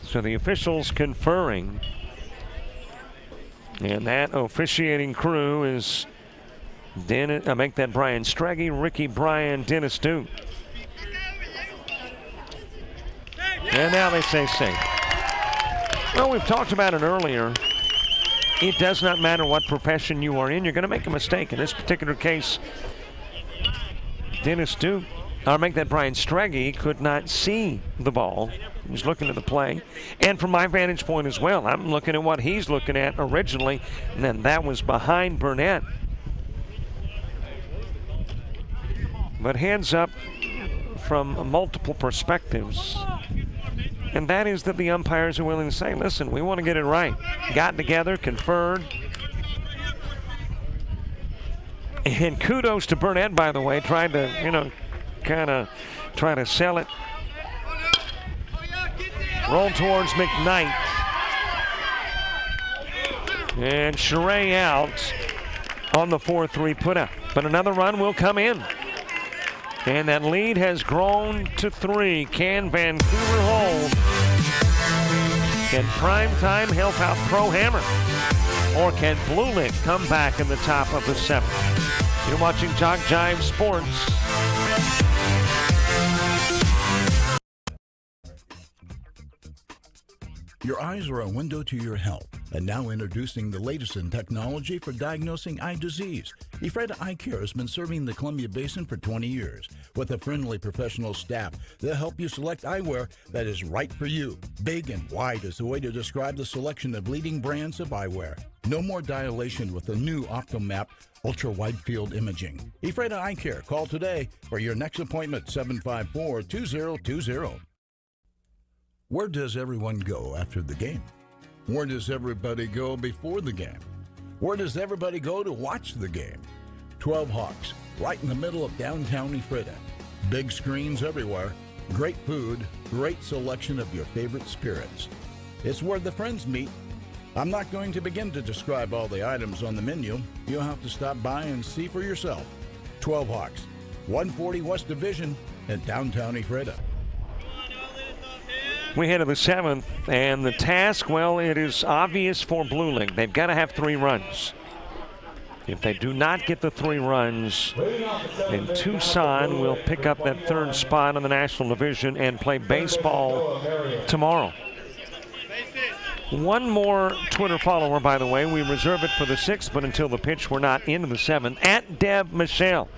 So the officials conferring. And that officiating crew is make that Brian Straggy, Ricky Bryan, Dennis Duke. And now they say safe. Well, we've talked about it earlier. It does not matter what profession you are in. You're going to make a mistake. In this particular case, Dennis Duke, Brian Straggy could not see the ball. He was looking at the play. And from my vantage point as well, I'm looking at what he's looking at originally, and then that was behind Burnett. But heads up from multiple perspectives. And that is that the umpires are willing to say, listen, we want to get it right. Got together, conferred. And kudos to Burnett, by the way, tried to, try to sell it. Roll towards McKnight. And Sheree out on the 4-3 put up. But another run will come in. And that lead has grown to 3. Can Vancouver hold? Can Primetime help out Pro Hammer? Or can Blue Lick come back in the top of the 7th? You're watching Jock Jive Sports. Your eyes are a window to your health. And now introducing the latest in technology for diagnosing eye disease. Ephrata Eye Care has been serving the Columbia Basin for 20 years with a friendly professional staff that help you select eyewear that is right for you. Big and wide is the way to describe the selection of leading brands of eyewear. No more dilation with the new OptoMap ultra-wide field imaging. Ephrata Eye Care. Call today for your next appointment, 754-2020. Where does everyone go after the game? Where does everybody go before the game? Where does everybody go to watch the game? 12 Hawks, right in the middle of downtown Ephrata. Big screens everywhere, great food, great selection of your favorite spirits. It's where the friends meet. I'm not going to begin to describe all the items on the menu. You'll have to stop by and see for yourself. 12 Hawks, 140 West Division in downtown Ephrata. We head to the 7th, and the task, well, it is obvious for Blue Lick. They've got to have 3 runs. If they do not get the 3 runs, then Tucson will pick up that 3rd spot in the National Division and play baseball tomorrow. One more Twitter follower, by the way. We reserve it for the 6th, but until the pitch, we're not into the 7th. At Deb Michelle.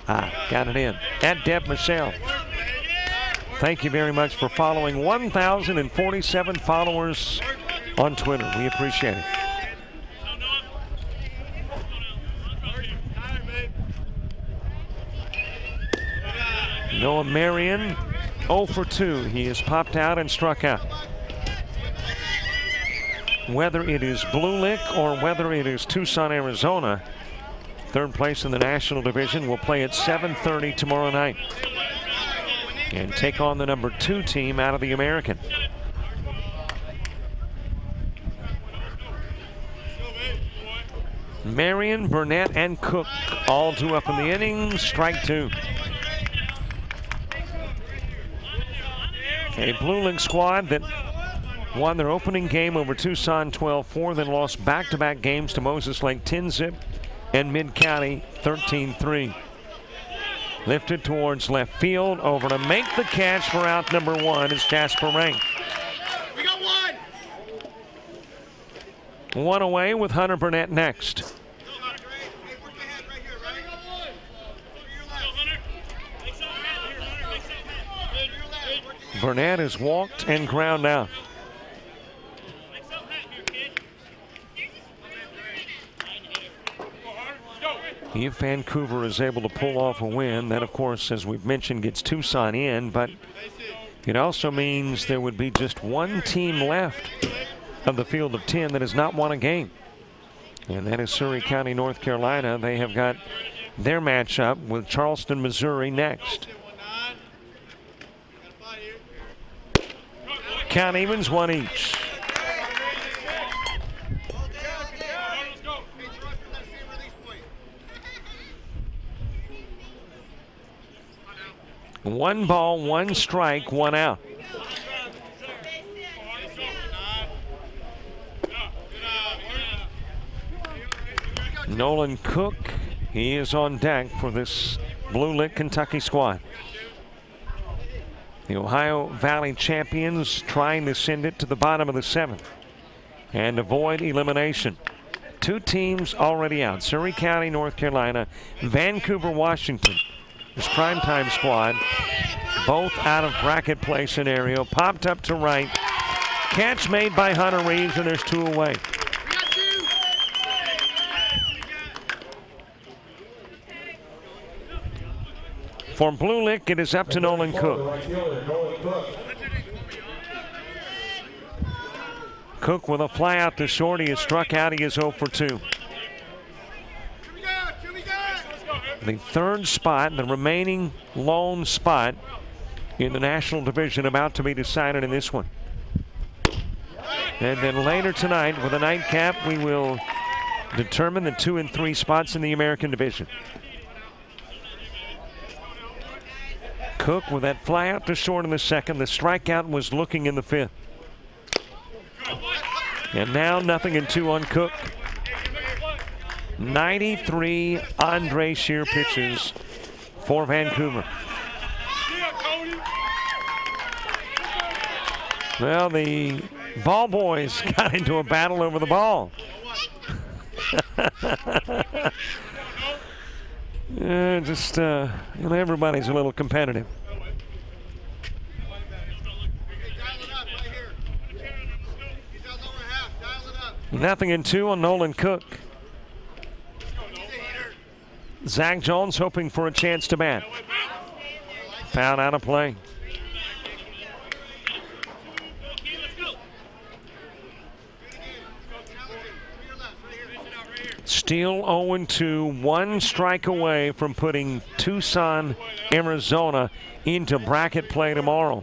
Got it in. At Deb Michelle. Thank you very much for following 1,047 followers on Twitter. We appreciate it. Noah Marion, 0 for 2. He has popped out and struck out. Whether it is Blue Lick or whether it is Tucson, Arizona, 3rd place in the National Division will play at 7:30 tomorrow night and take on the number 2 team out of the American. Marion, Burnett, and Cook all due up in the inning. Strike 2. A Blue Lick squad that won their opening game over Tucson 12-4, then lost back-to-back games to Moses Lake 10-zip and Mid-County 13-3. Lifted towards left field. Over to make the catch for out number 1 is Jasper Rank. We got 1. 1 away with Hunter Burnett next. Burnett has walked and ground out. If Vancouver is able to pull off a win, that, of course, as we've mentioned, gets Tucson in, but it also means there would be just one team left of the field of 10 that has not won a game, and that is Surrey County, North Carolina. They have got their matchup with Charleston, Missouri next. Count evens, one each. One ball, one strike, one out. Nolan Cook, he is on deck for this Blue Lick Kentucky squad. The Ohio Valley champions trying to send it to the bottom of the 7th and avoid elimination. Two teams already out: Surrey County, North Carolina, Vancouver, Washington. This primetime squad, both out of bracket play scenario. Popped up to right. Catch made by Hunter Reeves, and there's 2 away. For Blue Lick, it is up to Nolan Cook. Cook with a fly out to short. He is struck out. He is 0 for 2. The third spot, the remaining lone spot in the National Division, about to be decided in this one. And then later tonight, with a nightcap, we will determine the 2 and 3 spots in the American Division. Cook with that fly out to short in the 2nd. The strikeout was looking in the 5th. And now 0-2 on Cook. 93 Andre Scheer pitches for Vancouver. Well, the ball boys got into a battle over the ball. Everybody's a little competitive. Nothing in 2 on Nolan Cook. Zach Jones hoping for a chance to bat. Foul out of play. Still 0-2, 1 strike away from putting Tucson, Arizona into bracket play tomorrow.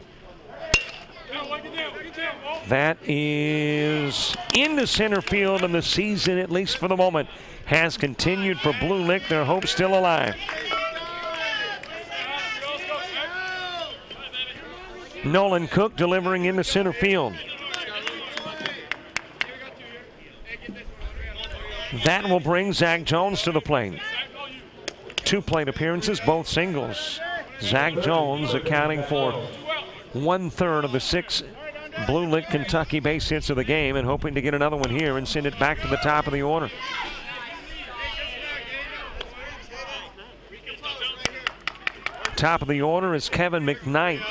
That is into center field, and the season, at least for the moment, has continued for Blue Lick. Their hope still alive. Nolan Cook delivering into center field. That will bring Zach Jones to the plate. 2 plate appearances, both singles. Zach Jones accounting for 1/3 of the 6 Blue Lick Kentucky base hits of the game, and hoping to get another one here and send it back to the top of the order. Top of the order is Kevin McKnight.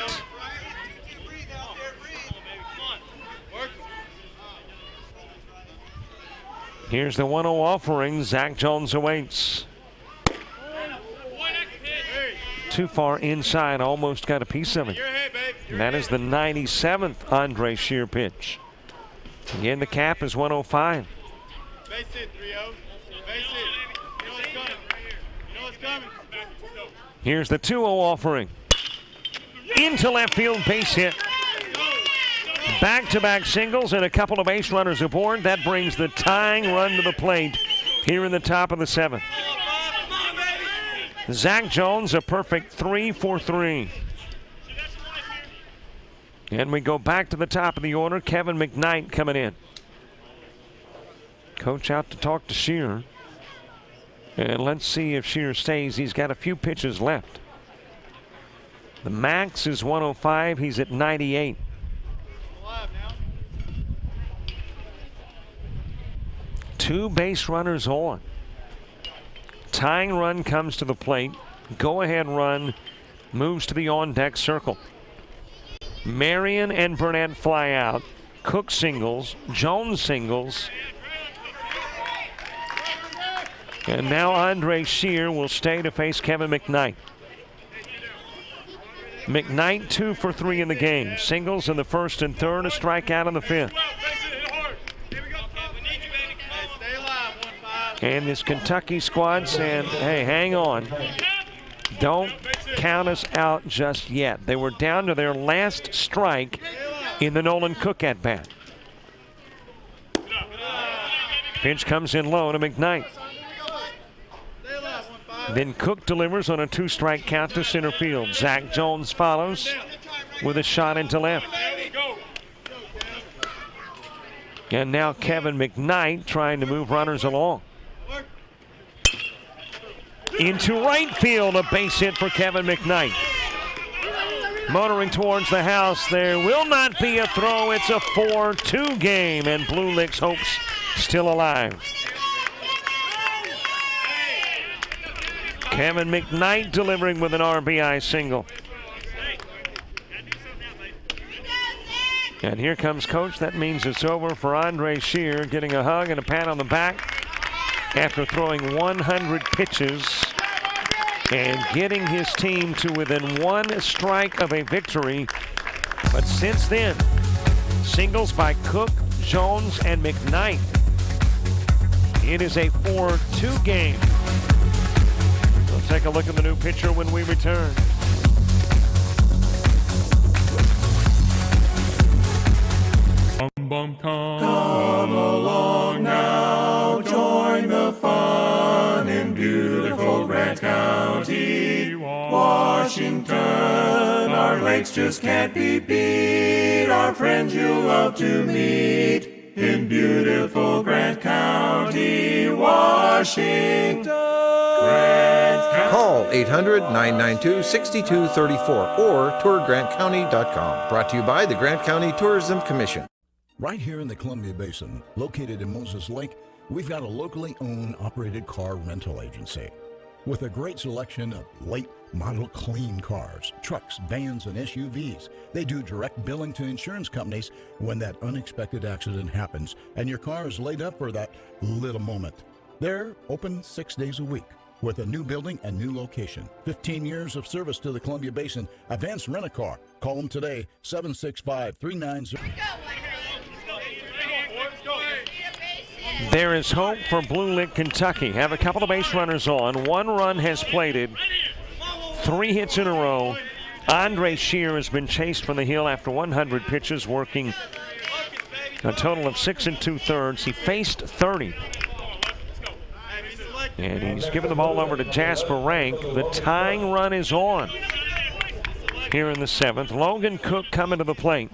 Here's the 1-0 offering. Zach Jones awaits. Too far inside, almost got a piece of it. And that is the 97th Andre Scheer pitch. Again, the cap is 105. Base it, 3-0. Base it. You know what's coming. You know what's coming. Here's the 2-0 offering. Into left field, base hit. Back-to-back singles and a couple of base runners aboard. That brings the tying run to the plate here in the top of the 7th. Zach Jones, a perfect 3 for 3. And we go back to the top of the order. Kevin McKnight coming in. Coach out to talk to Scheer. And let's see if Scheer stays. He's got a few pitches left. The max is 105. He's at 98. Two base runners on. Tying run comes to the plate. Go-ahead run moves to the on-deck circle. Marion and Burnett fly out. Cook singles. Jones singles. And now Andre Shear will stay to face Kevin McKnight. McKnight 2 for 3 in the game. Singles in the first and third, a strikeout in the fifth. And this Kentucky squad saying, hey, hang on. Don't count us out just yet. They were down to their last strike in the Nolan Cook at bat. Pitch comes in low to McKnight. Then Cook delivers on a 2-strike count to center field. Zach Jones follows with a shot into left. And now Kevin McKnight trying to move runners along. Into right field, a base hit for Kevin McKnight. Motoring towards the house, there will not be a throw. It's a 4-2 game, and Blue Licks hopes still alive. Kevin McKnight delivering with an RBI single. And here comes Coach. That means it's over for Andre Shear, getting a hug and a pat on the back after throwing 100 pitches and getting his team to within 1 strike of a victory. But since then, singles by Cook, Jones, and McKnight. It is a 4-2 game. We'll take a look at the new pitcher when we return. Come along now, join the fun in beautiful Grant County, Washington. Our lakes just can't be beat, our friends you'll love to meet in beautiful Grant County, Washington. Call 800-992-6234 or tourgrantcounty.com. Brought to you by the Grant County Tourism Commission. Right here in the Columbia Basin, located in Moses Lake, we've got a locally owned, operated car rental agency with a great selection of late model clean cars, trucks, vans, and SUVs. They do direct billing to insurance companies when that unexpected accident happens and your car is laid up for that little moment. They're open 6 days a week with a new building and new location. 15 years of service to the Columbia Basin. Advance Rent-A-Car. Call them today, 765-390. There is hope for Blue Lick, Kentucky. Have a couple of base runners on. 1 run has plated. 3 hits in a row. Andre Shear has been chased from the hill after 100 pitches, working a total of 6 2/3. He faced 30. And he's given the ball over to Jasper Rank. The tying run is on here in the 7th. Logan Cook coming to the plate.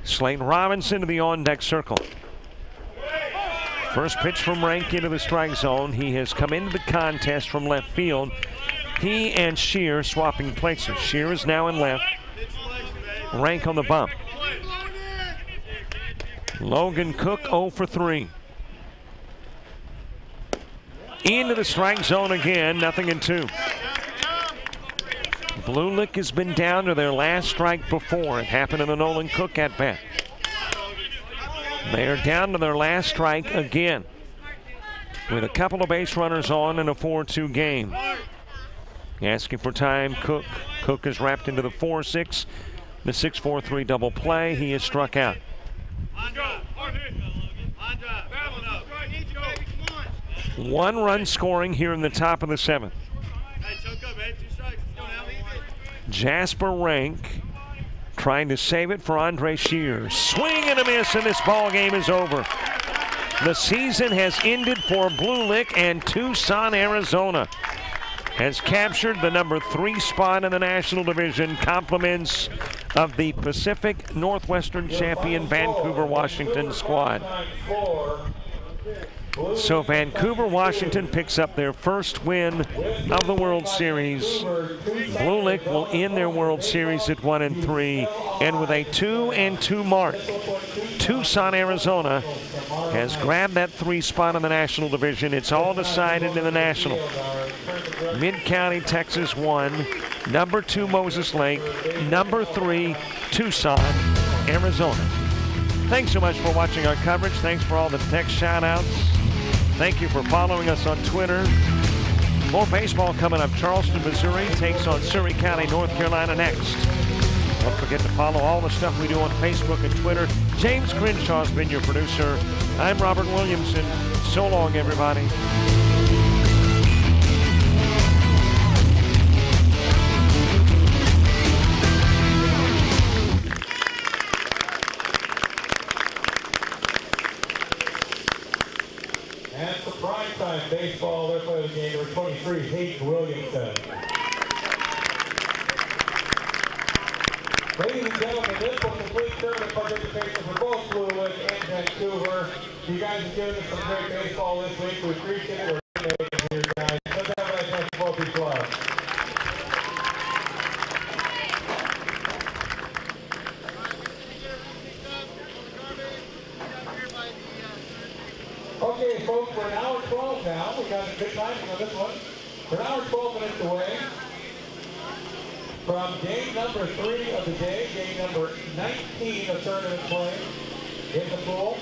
Slayton Robinson to the on-deck circle. First pitch from Rank into the strike zone. He has come into the contest from left field. He and Shear swapping places. Shear is now in left. Rank on the bump. Logan Cook 0 for 3. Into the strike zone again, 0-2. Blue Lick has been down to their last strike before. It happened in the Nolan Cook at bat. They are down to their last strike again with a couple of base runners on in a 4-2 game. Asking for time, Cook. Cook is wrapped into the 4-6. The 6-4-3 double play. He is struck out. 1 run scoring here in the top of the 7th. Jasper Rank trying to save it for Andre Shear. Swing and a miss, and this ball game is over. The season has ended for Blue Lick, and Tucson, Arizona has captured the number 3 spot in the National Division. Compliments of the Pacific Northwestern champion Vancouver, Washington squad. So Vancouver, Washington picks up their first win of the World Series. Blue Lick will end their World Series at 1-3, and with a 2-2 mark, Tucson, Arizona has grabbed that 3 spot in the National Division. It's all decided in the National. Mid-County, Texas 1, number 2 Moses Lake, number 3 Tucson, Arizona. Thanks so much for watching our coverage. Thanks for all the text shout-outs. Thank you for following us on Twitter. More baseball coming up. Charleston, Missouri takes on Surrey County, North Carolina next. Don't forget to follow all the stuff we do on Facebook and Twitter. James Crenshaw's been your producer. I'm Robert Williamson. So long, everybody. And for primetime baseball, they're playing the game number 23, Hayden Williamson. Ladies and gentlemen, this will complete tournament participation for both Blue Lick and Vancouver. You guys have given us some great baseball this week. We appreciate it. We're amazing here, guys. Let's have a nice hand for both these clubs. Okay, folks, we're an hour 12 now. We got a good timing on this one. We're an hour 12 minutes away from game number 3 of the day, game number 19 of tournament play in the pool.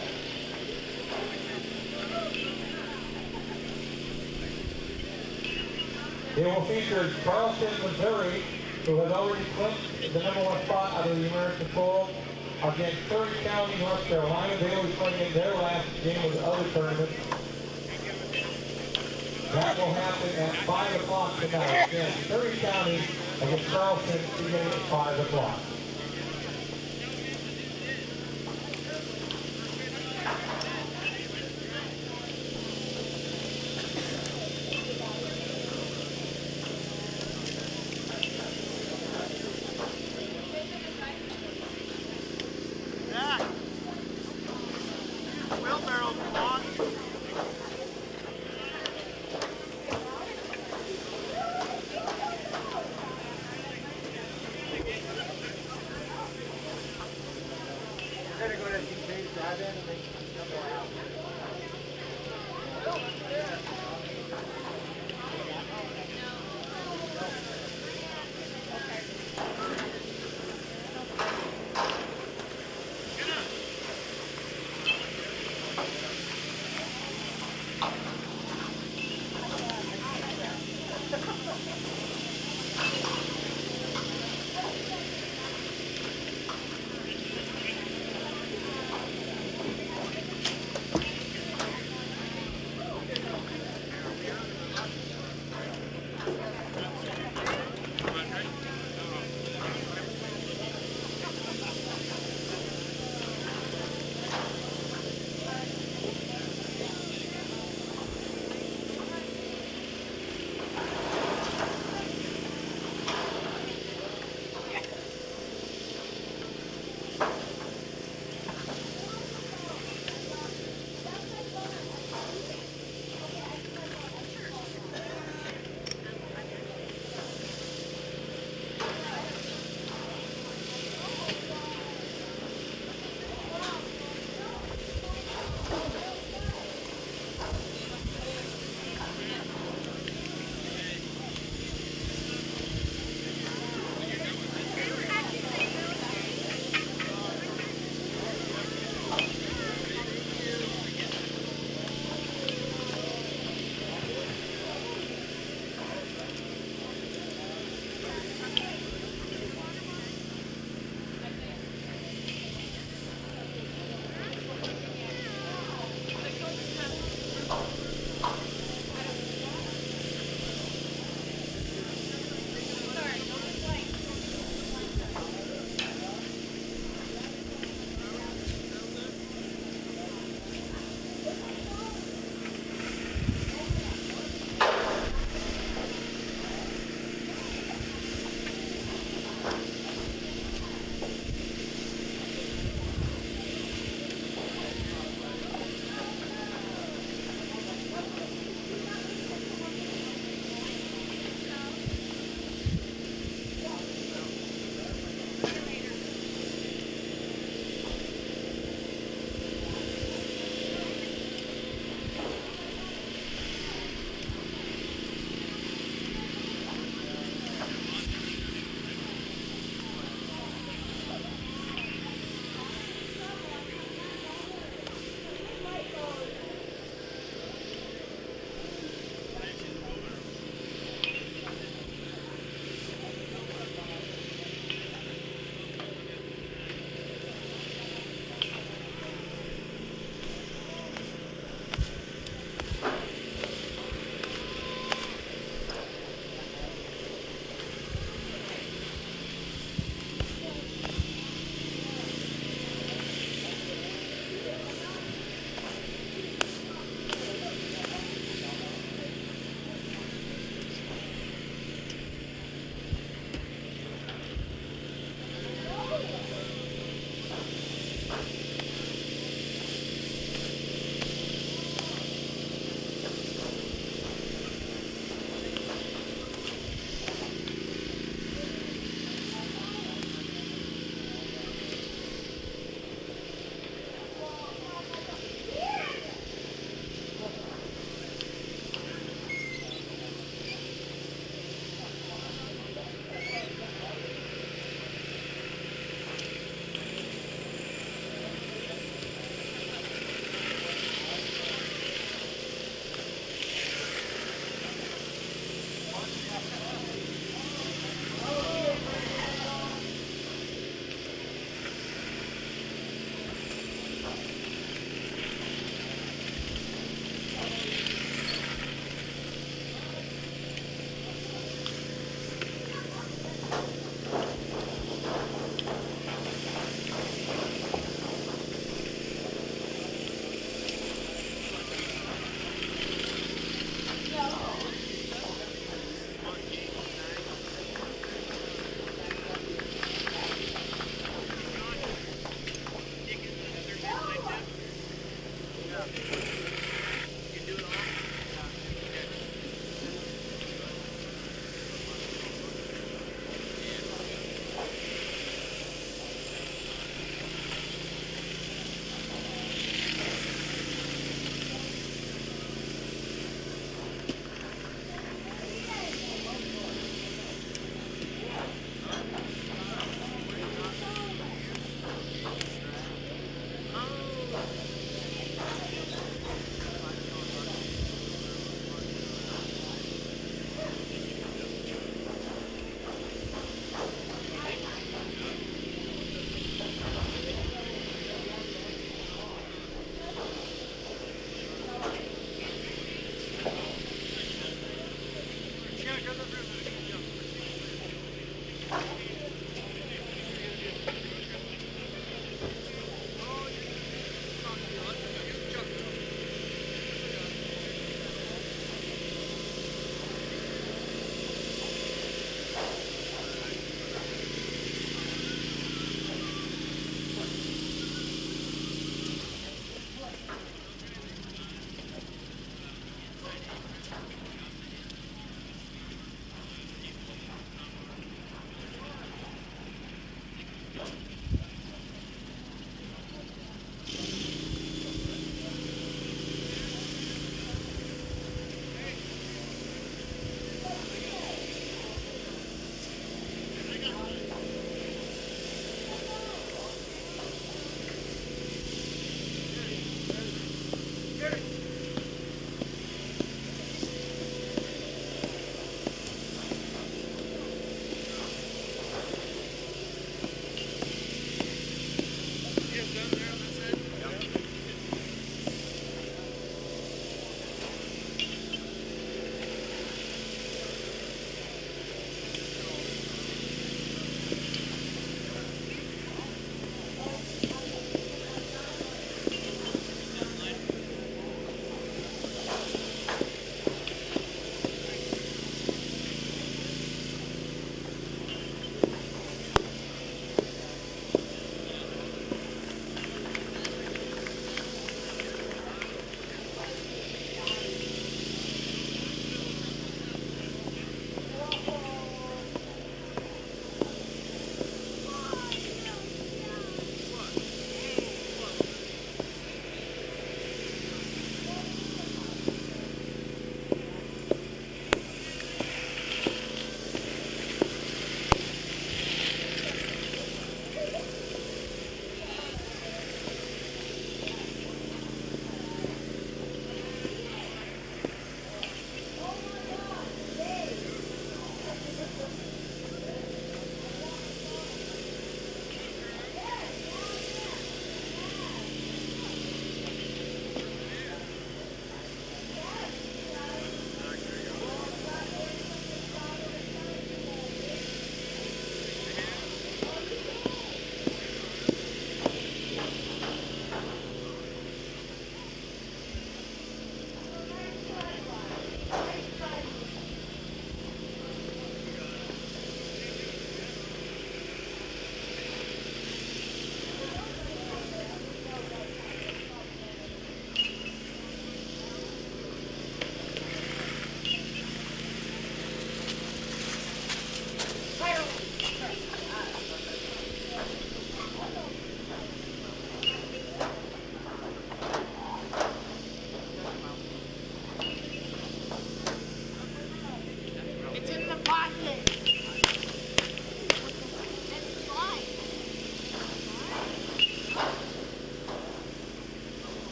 It will feature Charleston, Missouri, who has already clinched the #1 spot out of the American pool, against Surrey County, North Carolina. They will be playing in their last game of the other tournament. That will happen at 5 o'clock tonight. Again, Surrey County against Charleston beginning at 5 o'clock.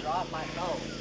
Drop my phone.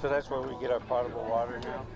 So that's where we get our potable water now?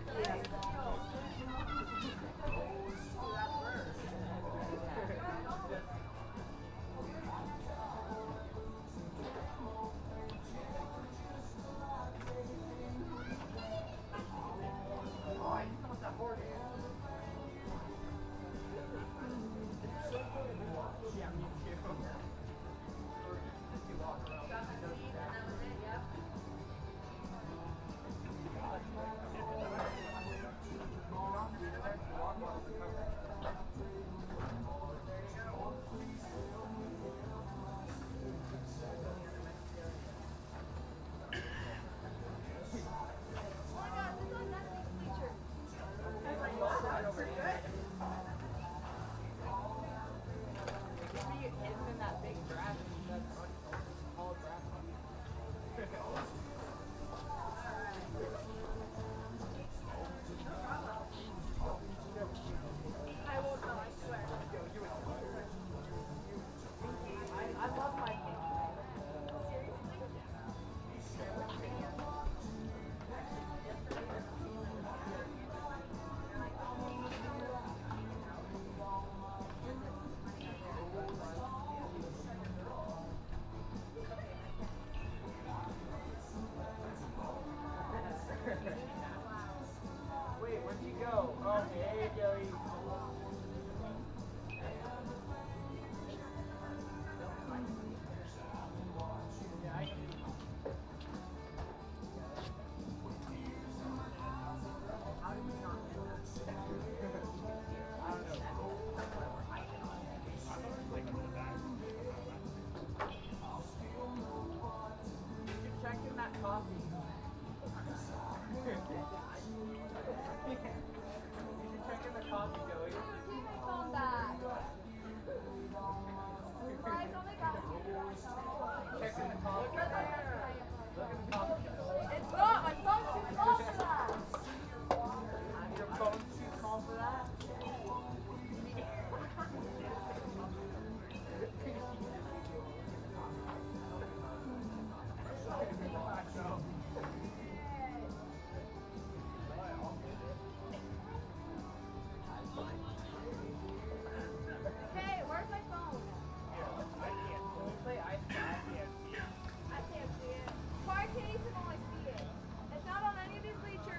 It's not. My phone's too small for that. Your phone's too small for that? Hey, where's my phone? I can't play ice. I can't see it. Why can't you only see it? It's not on any of these bleachers.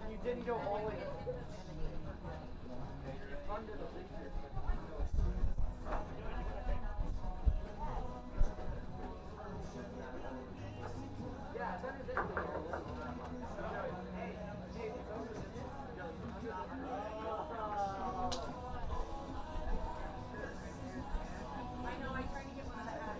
You didn't go all the way. Under the bleachers. Yeah, it's under this bleacher. Hey, it's over this I know, I tried to get one of that.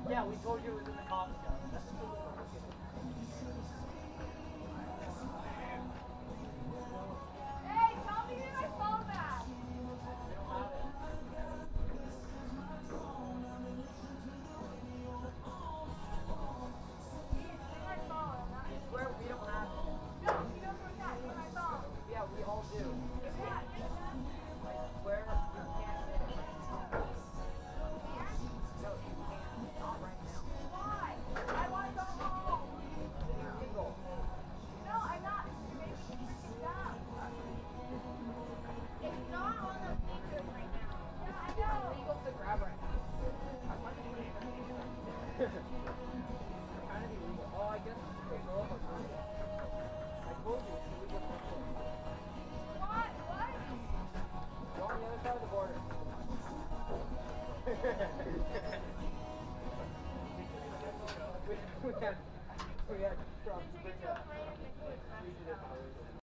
Yeah, we told you it was in the coffee shop. Hey, tell me to get my phone back. My phone. I swear we don't have it. No, you don't do that. Get my phone. Yeah, we all do. Yeah, I swear we can't get it. No, you can't. Not right now. Why? I want to go home. No, I'm not. You're making me freaking dumb. It's not on the features right now. Yeah, I know. It's illegal to grab right now. I'm trying to be legal. Oh, I guess it's illegal. I told you it's illegal to record. What? What? Go on the other side of the border. we had drums.